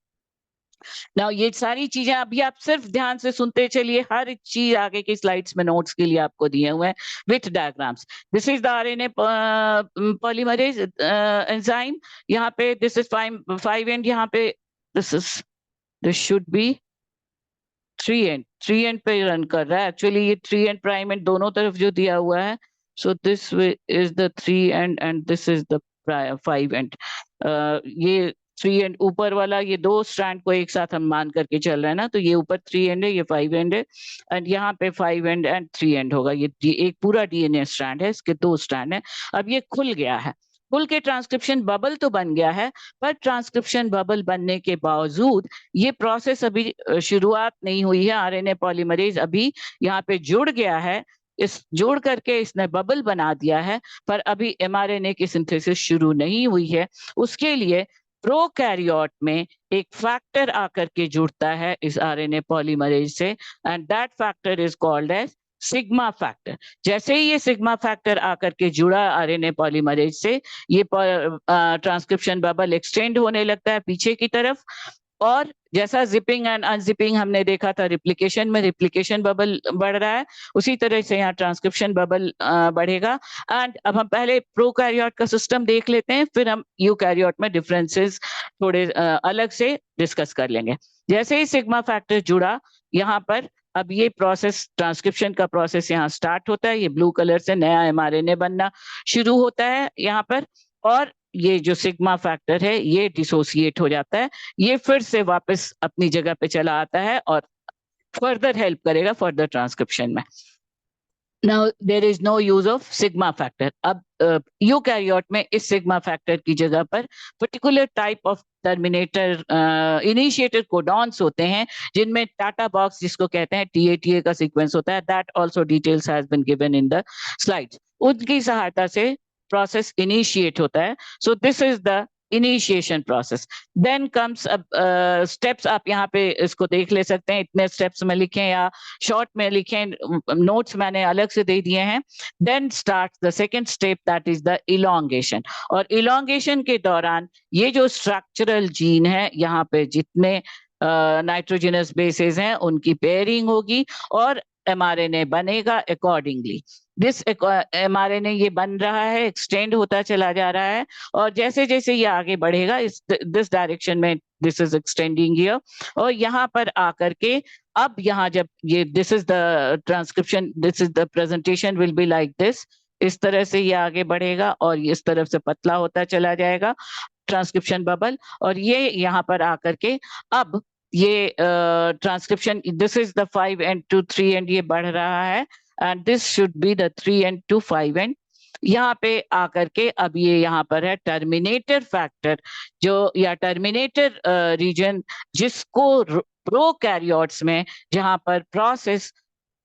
Now ये सारी चीजें अभी आप सिर्फ ध्यान से सुनते चलिए, हर चीज आगे की स्लाइड्स में नोट्स के लिए आपको दिए हुए हैं with diagrams. This is the RNA polymerase enzyme, यहाँ पे दिस इज 5 एंड, यहाँ पे दिस शुड बी 3 एंड पे रन कर रहा है। एक्चुअली ये 3 एंड प्राइम एंड दोनों तरफ जो दिया हुआ है, so this is the 3 and this is the 5 and. ये 3 एंड ऊपर वाला, ये दो स्ट्रैंड को एक साथ हम मान करके चल रहे हैं ना, तो ये ऊपर 3 एंड है, ये 5 एंड है, एंड यहाँ पे 5 एंड 3 एंड होगा। ये एक पूरा डीएनए स्ट्रैंड है, इसके दो स्ट्रैंड है। अब ये खुल गया है, खुल के ट्रांसक्रिप्शन बबल तो बन गया है, पर ट्रांसक्रिप्शन बबल बनने के बावजूद ये प्रोसेस अभी शुरुआत नहीं हुई है। आरएनए पॉलीमरेज अभी यहाँ पे जुड़ गया है, इस जोड़ करके इसने बबल बना दिया है, पर अभी एमआरएनए की सिंथेसिस शुरू नहीं हुई है। उसके लिए प्रोकैरियोट में एक फैक्टर आकर के जुड़ता है इस आरएनए पॉलीमरेज से, and that factor is called as sigma factor. जैसे ही ये सिग्मा फैक्टर आकर के जुड़ा आरएनए पॉलीमरेज से, ये ट्रांसक्रिप्शन बबल एक्सटेंड होने लगता है पीछे की तरफ, और जैसा जिपिंग एंड अनजिपिंग हमने देखा था रिप्लिकेशन में, रिप्लिकेशन बबल बढ़ रहा है, उसी तरह से यहाँ ट्रांसक्रिप्शन बबल बढ़ेगा। एंड अब हम पहले प्रोकैरियोट का सिस्टम देख लेते हैं, फिर हम यूकैरियोट में डिफरेंसेस थोड़े अलग से डिस्कस कर लेंगे। जैसे ही सिग्मा फैक्टर जुड़ा, यहाँ पर अब ये प्रोसेस, ट्रांसक्रिप्शन का प्रोसेस यहाँ स्टार्ट होता है। ये ब्लू कलर से नया एमआरएनए बनना शुरू होता है यहाँ पर, और ये जो सिग्मा फैक्टर है ये डिसोसिएट हो जाता है, ये फिर से वापस अपनी जगह पे चला आता है और फर्दर हेल्प करेगा फर्दर ट्रांसक्रिप्शन में। Now there is no use of sigma factor. अब यूकैरियोट में इस सिग्मा फैक्टर की जगह पर particular type of terminator initiator codons होते हैं, जिनमें टाटा बॉक्स जिसको कहते हैं टीए का सीक्वेंस होता है, that also details has been given in the slides. उनकी सहायता से प्रोसेस इनिशिएट होता है। So this is the initiation process. Then comes steps, आप यहाँ पे इसको देख ले सकते हैं, इतने स्टेप्स में लिखें या शॉर्ट में लिखें, नोट्स मैंने अलग से दे दिए हैं। Then start the second step, that is the elongation. और इलोंगेशन के दौरान ये जो स्ट्रक्चरल जीन है, यहाँ पे जितने नाइट्रोजनस बेसेस हैं उनकी पेयरिंग होगी और एमआरएनए बनेगा अकॉर्डिंगली। दिस एमआरएनए ये बन रहा है, एक्सटेंड होता चला जा रहा है, और जैसे जैसे ये आगे बढ़ेगा इस दिस डायरेक्शन में, दिस इज एक्सटेंडिंग हियर, और यहाँ पर आकर के अब यहाँ जब ये this is the transcription, this is the presentation will be like this, इस तरह से ये आगे बढ़ेगा और इस तरफ से पतला होता चला जाएगा ट्रांसक्रिप्शन बबल, और ये यहाँ पर आकर के अब ये transcription, this is the 5 end to 3 end ये बढ़ रहा है, and this should be the 3 end to 5 end. यहाँ पे आकर के अब ये यहाँ पर है टर्मिनेटर फैक्टर, जो या टर्मिनेटर रीजन, जिसको प्रोकैरियोट्स में जहाँ पर प्रोसेस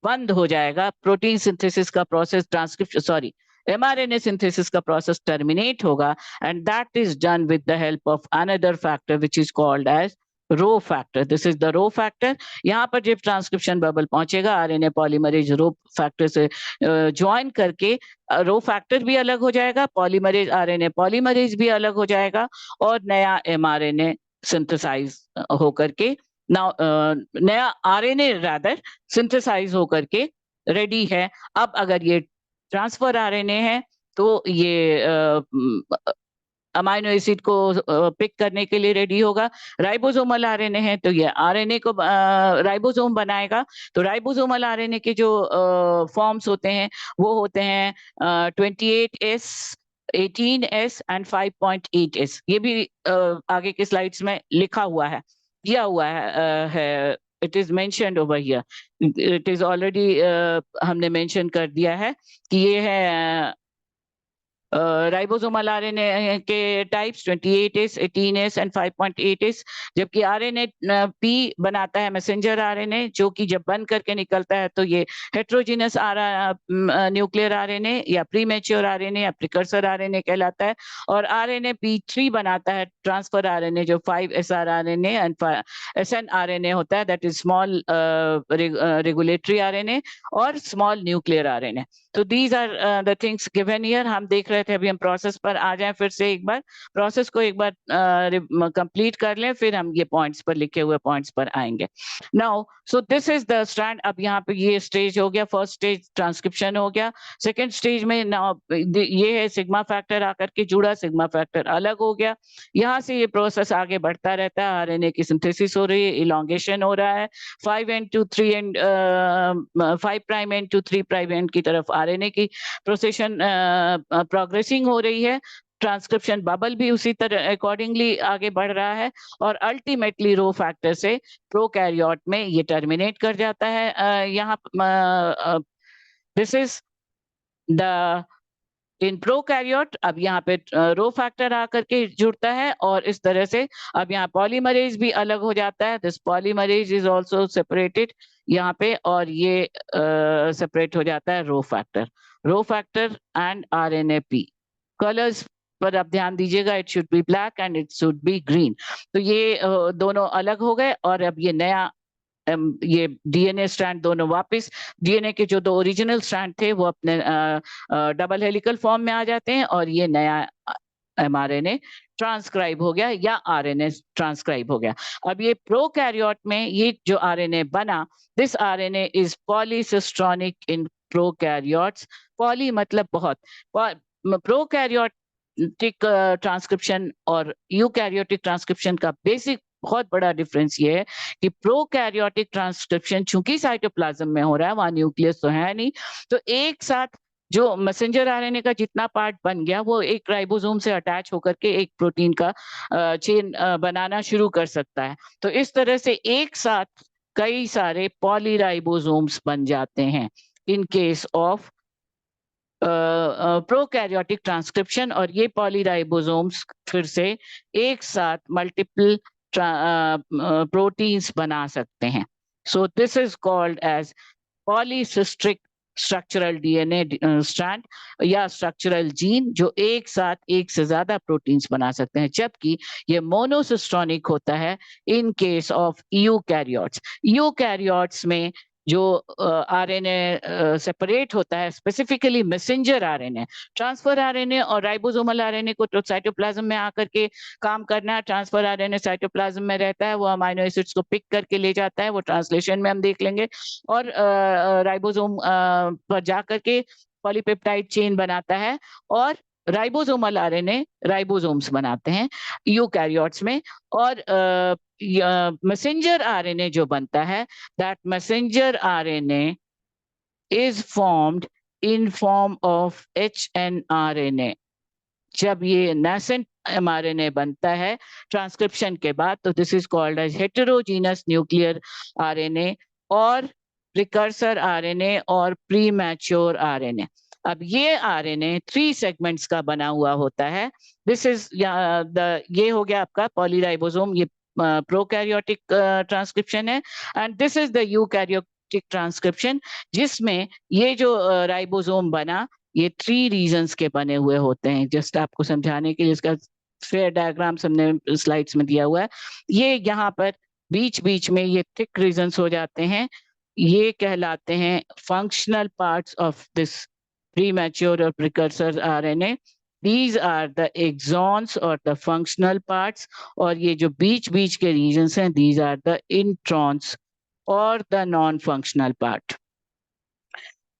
बंद हो जाएगा, प्रोटीन सिंथेसिस का process, transcription sorry mRNA synthesis का प्रोसेस टर्मिनेट होगा, and that is done with the help of another factor which is called as rho factor. This is the rho factor. यहाँ पर जब transcription bubble पहुंचेगा, RNA polymerase rho factor से join करके rho factor भी अलग हो जाएगा, पॉलीमरेज आरएनए पॉलीमरेज भी अलग हो जाएगा, और नया एमआरएनए सिंथेसाइज होकर के नया आरएनए रादर सिंथेसाइज होकर के रेडी है। अब अगर ये ट्रांसफर आरएनए है तो ये अमाइनो एसिड को पिक करने के लिए रेडी होगा। राइबोसोमल आरएनए है तो ये आरएनए को राइबोसोम बनाएगा। तो राइबोसोमल आरएनए के जो फॉर्म्स होते हैं वो होते हैं 28S, 18S एंड 5.8S। ये भी आगे के स्लाइड्स में लिखा हुआ है, दिया हुआ है, it is mentioned over here, it is already हमने मेंशन कर दिया है कि ये है राइबोसोमल आरएनए के types 28S, 18S and 5.8S, जबकि आरएनए पी बनाता है मैसेंजर आरएनए, जो कि जब बंद करके निकलता है तो ये हेट्रोजीनस न्यूक्लियर आरएनए या प्रीमेच्योर आरएनए या प्रिकर्सर आरएनए कहलाता है। और आरएनए P3 बनाता है ट्रांसफर आरएनए, जो 5SR RNA and SN RNA होता है, that is small regulatory RNA और स्मॉल न्यूक्लियर आरएनए। तो these are the things given here. हम देख रहे थे, अभी हम प्रोसेस पर आ जाएं, फिर से एक बार प्रोसेस को एक बार कंप्लीट कर लें, फिर हम ये पॉइंट्स पर, लिखे हुए पॉइंट्स पर आएंगे। Now so this is the strand. अब यहाँ पे ये स्टेज हो गया, फर्स्ट स्टेज ट्रांसक्रिप्शन हो गया। सेकेंड स्टेज में ये है सिग्मा फैक्टर आकर के जुड़ा, सिग्मा फैक्टर अलग हो गया। यहाँ से ये प्रोसेस आगे बढ़ता रहता है, आरएनए की सिंथेसिस हो रही है, इलॉन्गेशन हो रहा है, 5 to 3 end 5 prime end to 3 prime end की तरफ आरएनए की प्रोसेशन प्रोग्रेसिंग हो रही है। ट्रांसक्रिप्शन बबल भी उसी तरह अकॉर्डिंगली आगे बढ़ रहा है, और अल्टीमेटली रो फैक्टर से प्रोकैरियोट में ये टर्मिनेट कर जाता है। यहाँ this is the in prokaryote. अब यहाँ पे रो फैक्टर आकर के जुड़ता है, और इस तरह से अब यहाँ पॉलीमरेज भी अलग हो जाता है। This polymerase is also separated यहाँ पे, और ये सेपरेट हो जाता है rho factor and RNAP। Colours पर आप ध्यान दीजिएगा, it should be black and it should be green. तो ये दोनों अलग हो गए, और अब ये नया ये डीएनए स्ट्रैंड दोनों वापस, डीएनए के जो 2 ओरिजिनल स्ट्रैंड थे वो अपने डबल हेलिकल फॉर्म में आ जाते हैं, और ये नया mRNA ट्रांसक्राइब हो गया या RNA ट्रांसक्राइब हो गया। अब ये प्रोकैरियोट में ये जो RNA बना, this RNA is polycistronic in prokaryotes. Poly मतलब बहुत, प्रोकैरियोटिक ट्रांसक्रिप्शन और यूकैरियोटिक ट्रांसक्रिप्शन का बेसिक बहुत बड़ा डिफरेंस ये है कि प्रोकैरियोटिक ट्रांसक्रिप्शन चूंकि साइटोप्लाज्म में हो रहा है, वहां न्यूक्लियस तो है नहीं, तो एक साथ जो मैसेंजर आरएनए का जितना पार्ट बन गया वो एक राइबोसोम से अटैच होकर के एक प्रोटीन का चेन बनाना शुरू कर सकता है। तो इस तरह से एक साथ कई सारे पॉलीराइबोसोम्स बन जाते हैं in case of prokaryotic transcription, और ये पॉलीराइबोसोम्स फिर से एक साथ मल्टीपल प्रोटीन्स बना सकते हैं। So this is called as polycistronic structural DNA strand या स्ट्रक्चरल जीन, जो एक साथ एक से ज्यादा प्रोटीन्स बना सकते हैं, जबकि ये मोनोसिस्टोनिक होता है in case of eukaryotes. Eukaryotes में जो आरएनए सेपरेट होता है, specifically messenger RNA, transfer RNA और राइबोसोमल आरएनए को तो साइटोप्लाज्म में आकर के काम करना है। ट्रांसफर आरएनए साइटोप्लाज्म में रहता है, वो अमाइनो एसिड्स को पिक करके ले जाता है, वो ट्रांसलेशन में हम देख लेंगे, और राइबोसोम पर जाकर के पॉलीपेप्टाइड चेन बनाता है, और राइबोसोमल आरएनए राइबोसोम्स बनाते हैं यूकैरियोट्स में। और मैसेंजर आरएनए जो बनता है, that messenger RNA is formed in form of hnRNA। जब ये nascent mRNA बनता है ट्रांसक्रिप्शन के बाद, तो this is called as heterogeneous nuclear RNA और प्रिकर्सर आरएनए और प्रीमैच्योर आरएनए। अब ये आरएनए 3 सेगमेंट्स का बना हुआ होता है। दिस इज ये हो गया आपका पॉलीराइबोसोम, ये प्रोकैरियोटिक ट्रांसक्रिप्शन है, and this is the eukaryotic transcription, जिसमें ये जो राइबोसोम बना, ये 3 रीजन्स के बने हुए होते हैं। जस्ट आपको समझाने के लिए इसका फेयर डायग्राम हमने स्लाइड्स में दिया हुआ है। ये यहाँ पर बीच बीच में ये थिक रीजन्स हो जाते हैं, ये कहलाते हैं functional parts of this premature और precursor RNA. These are the exons or the functional parts, और ये जो बीच बीच के रीजन्स हैं, these are the introns और the non-functional part।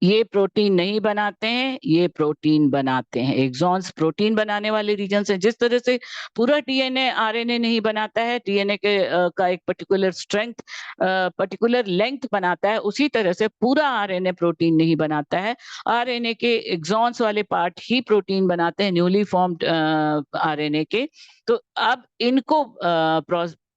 ये प्रोटीन नहीं बनाते हैं, ये प्रोटीन बनाते हैं। एक्सॉन्स प्रोटीन बनाने वाले रीजन्स हैं। जिस तरह से पूरा डीएनए आरएनए नहीं बनाता है, डीएनए के का एक पर्टिकुलर स्ट्रेंथ, पर्टिकुलर लेंथ बनाता है, उसी तरह से पूरा आरएनए प्रोटीन नहीं बनाता है। आरएनए के एक्सॉन्स वाले पार्ट ही प्रोटीन बनाते हैं, न्यूली फॉर्म्ड आरएनए के। तो अब इनको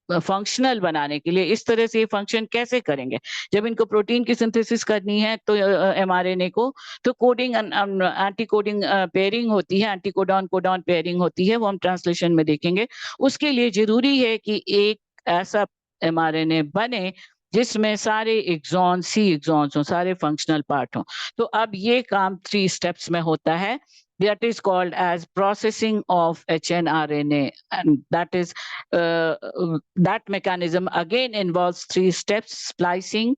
फंक्शनल बनाने के लिए इस तरह से ये फंक्शन कैसे करेंगे? जब इनको प्रोटीन की सिंथेसिस करनी है तो एमआरएनए को, तो कोडिंग एंटी कोडिंग पेयरिंग होती है, एंटी कोडॉन कोडॉन पेयरिंग होती है, वो हम ट्रांसलेशन में देखेंगे। उसके लिए जरूरी है कि एक ऐसा एमआरएनए बने जिसमें सारे एक्सॉन सी एक्सॉन्स हो, सारे फंक्शनल पार्ट हो। तो अब ये काम 3 स्टेप्स में होता है, that is called as processing of hnRNA, and that mechanism again involves 3 steps: splicing,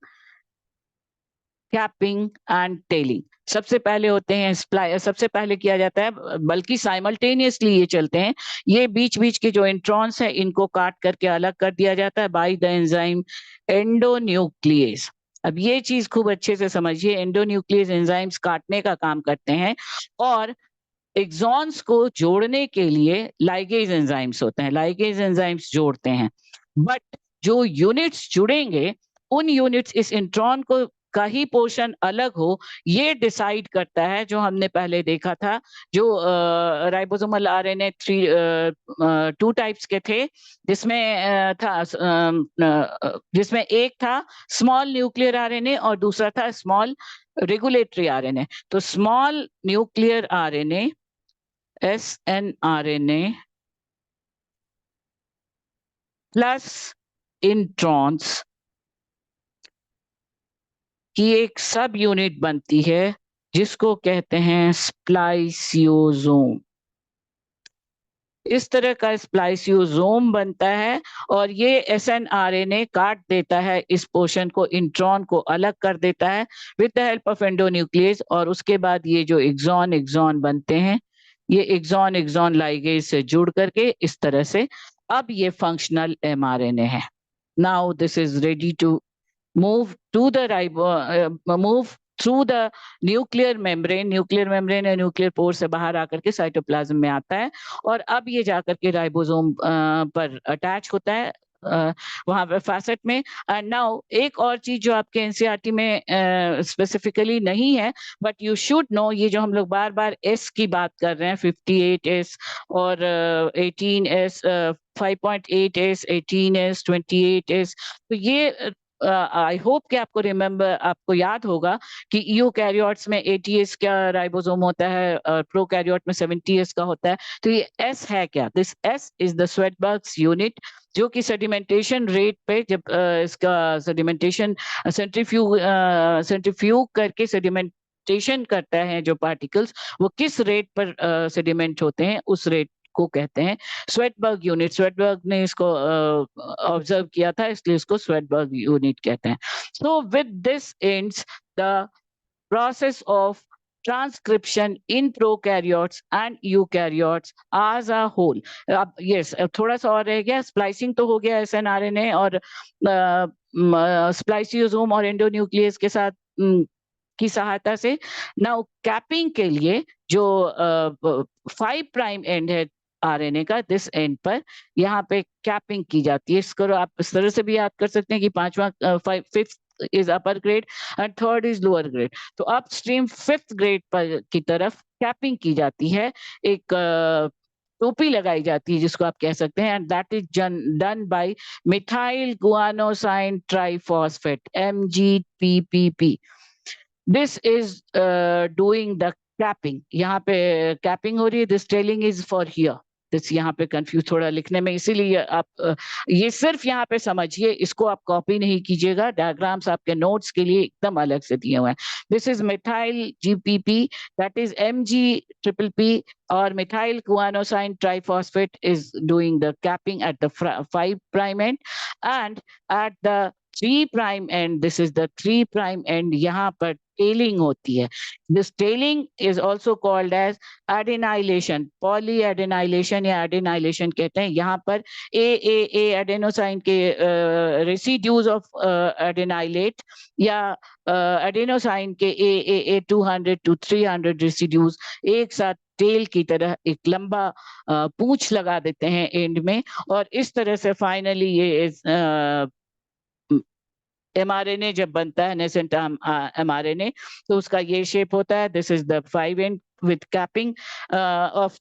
capping and telling. सबसे पहले होते हैं सबसे पहले किया जाता है, बल्कि साइमल्टेनियसली ये चलते हैं, ये बीच बीच के जो इंट्रॉन्स है इनको काट करके अलग कर दिया जाता है बाय द एंजाइम एंडोन्यूक्लियेज। अब ये चीज खूब अच्छे से समझिए, एंडोन्यूक्लियेज एंजाइम्स काटने का काम करते हैं, और एक्सॉन्स को जोड़ने के लिए लाइगेज एंजाइम्स होते हैं, लाइगेज एंजाइम्स जोड़ते हैं। बट जो यूनिट्स जुड़ेंगे, उन यूनिट्स इस इंट्रॉन को का ही पोर्शन अलग हो, ये डिसाइड करता है, जो हमने पहले देखा था, जो राइबोसोमल आरएनए 2 टाइप्स के थे, जिसमें एक था स्मॉल न्यूक्लियर आरएनए और दूसरा था स्मॉल रेगुलेटरी आरएनए। तो small nuclear RNA SNRNA plus introns की एक सब यूनिट बनती है जिसको कहते हैं स्प्लाइसियोसोम। इस तरह का स्प्लाइसियोसोम बनता है, और ये SNRNA काट देता है इस पोर्शन को, इंट्रॉन को अलग कर देता है with the help of endonuclease, और उसके बाद ये जो एक्सॉन बनते हैं, ये एक्सॉन लाइगेज से जुड़ करके इस तरह से अब ये फंक्शनल mRNA है। Now this is ready to move to the move through the nuclear membrane या न्यूक्लियर पोर से बाहर आकर के साइटोप्लाज्म में आता है, और अब ये जाकर के राइबोसोम पर अटैच होता है वहां पे फैसेट में। एंड नाउ एक और चीज जो आपके एनसीईआरटी में स्पेसिफिकली नहीं है, बट यू शुड नो, ये जो हम लोग बार बार एस की बात कर रहे हैं, 58S और 18S, 5.8S, 18S, 28S, तो ये आई होप कि आपको आपको याद होगा कि यूकैरियोट्स में 80S का राइबोसोम होता है और प्रोकैरियोट में 70S का होता है। तो ये S है क्या? This S is the Svedberg's unit, जो कि सेडिमेंटेशन रेट पे, जब इसका सेडिमेंटेशन सेंट्रीफ्यूग करके सेडिमेंटेशन करता है, जो पार्टिकल्स वो किस रेट पर सेडिमेंट होते हैं, उस रेट को कहते हैं स्वेटबर्ग यूनिट। स्वेटबर्ग ने इसको ऑब्जर्व किया था, इसलिए इसको स्वेटबर्ग यूनिट कहते हैं। So with this ends the process of transcription in prokaryotes and eukaryotes as a whole. अब यस, थोड़ा सा और रह गया, स्प्लाइसिंग तो हो गया SNRNA और स्प्लाइसियोसोम और एंडोन्यूक्लियस के साथ की सहायता से। नाउ कैपिंग के लिए जो 5 प्राइम एंड है आरएनए का, दिस एंड पर यहाँ पे कैपिंग की जाती है। इसको आप इस तरह से भी याद कर सकते हैं कि 5th is upper grade and 3rd is lower grade. तो अपस्ट्रीम 5th ग्रेड पर की तरफ कैपिंग की जाती है, एक टोपी लगाई जाती है जिसको आप कह सकते हैं, and that is done bye methyl guanosine triphosphate, MGPPP। This is doing the capping. यहाँ पे कैपिंग हो रही है, this tailing is for here. This यहाँ पे कंफ्यूज थोड़ा लिखने में, इसीलिए आप ये सिर्फ यहाँ पे समझिए, इसको आप कॉपी नहीं कीजिएगा, डायग्राम्स आपके नोट्स के लिए एकदम अलग से दिए हुए हैं। This is methyl GPP, that is MGPPP, और methyl guanosine triphosphate is doing the capping at the 5 prime end, and at the 3 prime end, this is the 3 prime end, यहाँ पर टेलिंग होती है। This tailing is also called as adenylation, polyadenylation या adenylation कहते हैं। यहाँ पर a adenosine के रेसिड्यूज ऑफ एडेनाइलेट या एडेनोसाइन के ए 200 to 300 रेसिड्यूज एक साथ टेल की तरह एक लंबा पूंछ लगा देते हैं एंड में, और इस तरह से फाइनली ये mRNA जब बनता है, नेसेंट mRNA, तो उसका ये शेप होता है। This is the 5 and with capping of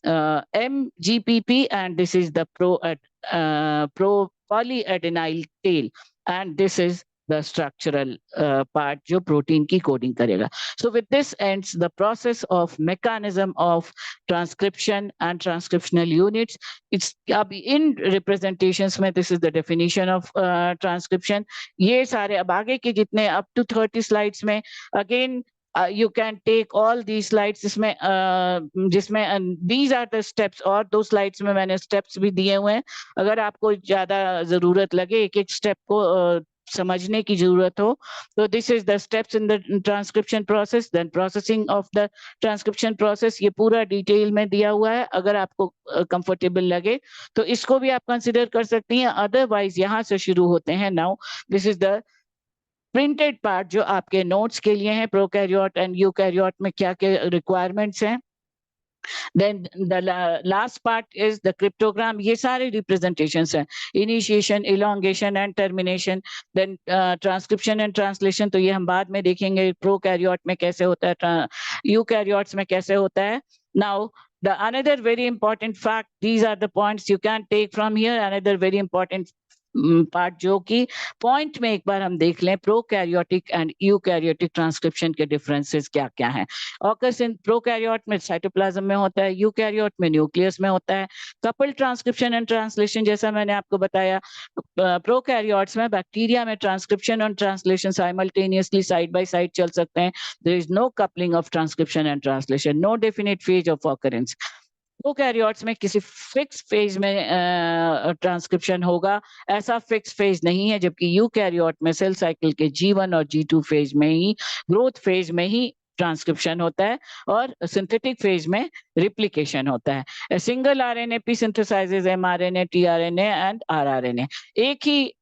MGPP, and this is the pro polyadenyl tail, and this is the structural part जो protein की coding करेगा. So with this ends the process of mechanism of transcription and transcriptional units. It's अब in representations में this is the definition of transcription. ये सारे अब आगे के जितने up to 30 slides में again you can take all these slides जिसमें these are the steps, और दो slides में मैंने steps भी दिए हुए हैं. अगर आपको ज्यादा जरूरत लगे एक एक step को समझने की जरूरत हो तो this is the steps in the transcription process, then processing of the transcription process, ये पूरा डिटेल में दिया हुआ है. अगर आपको कंफर्टेबल लगे तो इसको भी आप कंसिडर कर सकती हैं, अदरवाइज यहाँ से शुरू होते हैं. Now this is the printed part जो आपके नोट्स के लिए है, प्रोकैरियोट एंड यूकैरियोट में क्या क्या रिक्वायरमेंट्स हैं. Then the last part is the cryptogram. ये सारे representations हैं, initiation, elongation and termination. Then transcription and translation तो ये हम बाद में देखेंगे prokaryote में कैसे होता है, eukaryotes में कैसे होता है. Now the another very important fact, these are the points you can take from here. Another very important part जो कि पॉइंट में एक बार हम देख लें, प्रोकैरियोटिक एंड यूकैरियोटिक ट्रांसक्रिप्शन के डिफरेंसेस क्या क्या हैं. ऑकर्स इन प्रोकैरियोट में साइटोप्लाज्म में होता है, यूकैरियोट में न्यूक्लियस में होता है. कपल ट्रांसक्रिप्शन एंड ट्रांसलेशन जैसा मैंने आपको बताया, प्रोकैरियोट्स में बैक्टीरिया में ट्रांसक्रिप्शन और translation simultaneously side by side चल सकते हैं. There is no coupling of transcription and translation, no definite phase of occurrence. Prokaryotes में किसी फिक्स फेज में ट्रांसक्रिप्शन होगा, ऐसा फिक्स फेज नहीं है, जबकि यूकैरियोट में सेल साइकिल के G1 और G2 फेज में ही, ग्रोथ फेज में ही ट्रांसक्रिप्शन होता है और सिंथेटिक फेज में रिप्लिकेशन होता है. A single RNA synthesizes mRNA, tRNA and rRNA. एक ही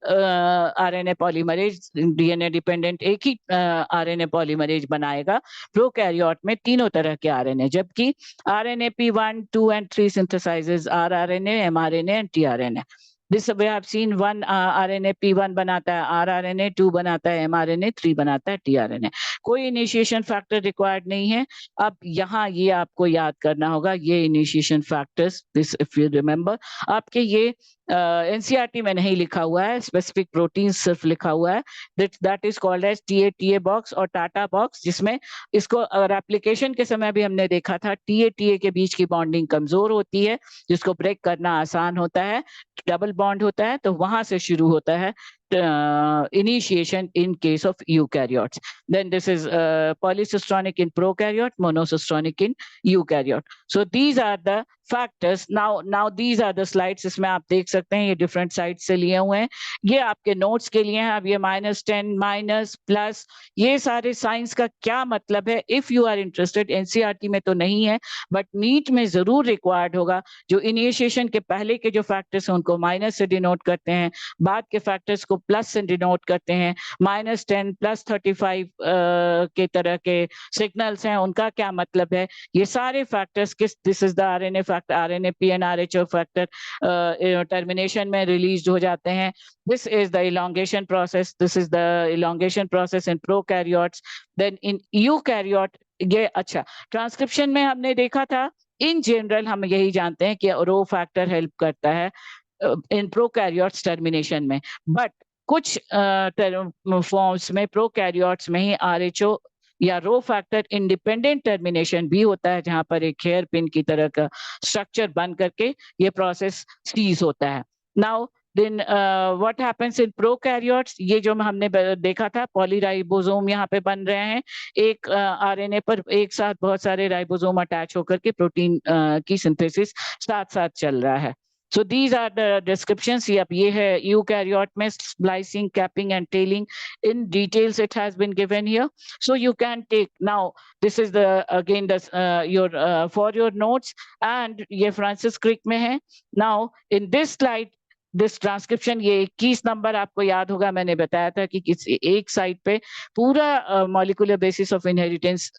RNA पॉलीमरेज DNA डिपेंडेंट एक ही RNA पॉलीमरेज बनाएगा. प्रोकैरियोट में तीनों तरह के RNA, जबकि RNAP1, 2 and 3 synthesizes rRNA, mRNA and tRNA. This we have seen one RNAP1 बनाता है rRNA, 2 बनाता है mRNA, 3 बनाता है tRNA. कोई इनिशिएशन फैक्टर रिक्वायर्ड नहीं है. अब यहाँ ये आपको याद करना होगा, ये initiation factors, this if you remember, आपके ये एनसीईआरटी में नहीं लिखा हुआ है, स्पेसिफिक प्रोटीन सिर्फ लिखा हुआ है. That is called as TA box और टाटा बॉक्स, जिसमें इसको अगर एप्लीकेशन के समय भी हमने देखा था, TA के बीच की बॉन्डिंग कमजोर होती है, जिसको ब्रेक करना आसान होता है, डबल बॉन्ड होता है, तो वहां से शुरू होता है initiation in case of eukaryotes. Then this is polycystronic in prokaryote, monocystronic in eukaryote. So these are the factors. Now these are the slides. इसमें आप देख सकते हैं ये different sites से लिए हुए हैं. ये आपके notes के लिए हैं. अब ये -10, माइनस, प्लस, ये सारे साइंस का क्या मतलब है? If you are interested, NCERT में तो नहीं है, but NEET में जरूर रिक्वायर्ड होगा. जो इनिशिएशन के पहले के जो फैक्टर्स हैं उनको माइनस से डिनोट करते हैं, बाद के फैक्टर्स को प्लस से डिनोट करते हैं. -10 +35 के तरह के सिग्नल्स हैं, उनका क्या मतलब है? ये सारे फैक्टर्स किस, this is the RNA factor, RNAP and RHO factor termination में रिलीज हो जाते हैं. This is the elongation process. This is the elongation process in prokaryotes. Then in eukaryote, ये अच्छा ट्रांसक्रिप्शन में हमने देखा था. इन जनरल हम यही जानते हैं कि रो फैक्टर हेल्प करता है इन प्रोकैरियोट्स टर्मिनेशन में, बट कुछ फॉर्म्स में प्रोकैरियोट्स में ही RH या रो फैक्टर इंडिपेंडेंट टर्मिनेशन भी होता है, जहां पर एक हेयर पिन की तरह का स्ट्रक्चर बन करके ये प्रोसेस सीज होता है. Now then what happens in prokaryotes, ये जो हमने देखा था, पॉलीराइबोसोम यहाँ पे बन रहे हैं. एक RNA पर एक साथ बहुत सारे राइबोसोम अटैच होकर के प्रोटीन की सिंथेसिस साथ साथ चल रहा है. So these are the descriptions. ये है eukaryote में splicing, capping and tailing. In details it has been given here. So you can take, now this is the again the your for your notes, and ये Francis Crick में है. Now in this slide this transcription, ये 21 number आपको याद होगा, मैंने बताया था कि किसी एक साइड पे पूरा molecular basis of inheritance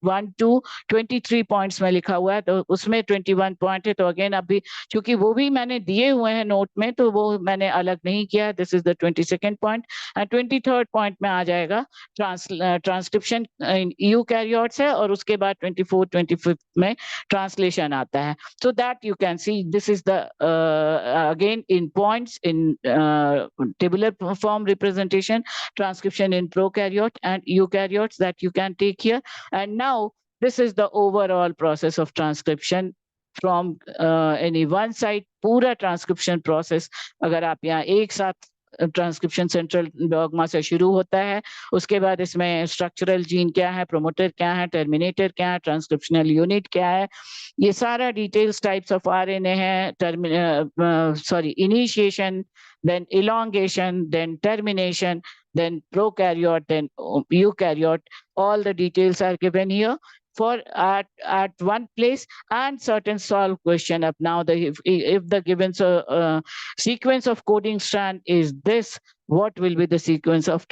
1 to 23 points में लिखा हुआ है, तो उसमें 21 पॉइंट है। तो अगेन अभी चूंकि वो भी मैंने दिए हुए हैं नोट में, तो वो मैंने अलग नहीं किया। This is the 22nd point and 23rd point में आ जाएगा ट्रांसक्रिप्शन यूकैरियोट्स है, और उसके बाद 24 25 में ट्रांसलेशन आता है। So that you can see, this is the again in points in tabular form representation, transcription in prokaryote and eukaryotes that you can take here. And now this is the overall process of transcription from any one side, पूरा transcription process। अगर आप यहाँ एक साथ transcription central dogma से शुरू होता है, उसके बाद इसमें स्ट्रक्चरल जीन क्या है, प्रोमोटर क्या है, टर्मिनेटर क्या है, ट्रांसक्रिप्शनल यूनिट क्या है, ये सारा डिटेल्स, टाइप्स ऑफ आरएनए है, initiation, then elongation, then termination, then prokaryote, then eukaryote. All the details are given here for at one place, and certain solved question up. Now if the given sequence of coding strand is this, what will be the sequence of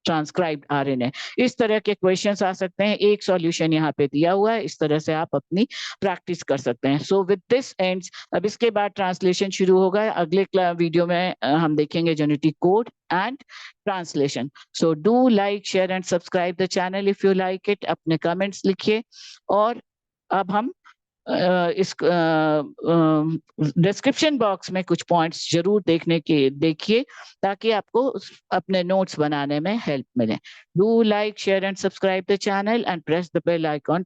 transcribed RNA? इस तरह के questions आ सकते हैं। एक solution यहाँ पे दिया हुआ है, इस तरह से आप अपनी प्रैक्टिस कर सकते हैं। सो विद दिस एंड्स, अब इसके बाद ट्रांसलेशन शुरू होगा। अगले वीडियो में हम देखेंगे genetic code and translation. So do like, share and subscribe the channel if you like it. अपने comments लिखिए। और अब हम इस डिस्क्रिप्शन बॉक्स में कुछ पॉइंट्स जरूर देखिए, ताकि आपको अपने नोट्स बनाने में हेल्प मिले। Do like, share and subscribe the channel and press the bell icon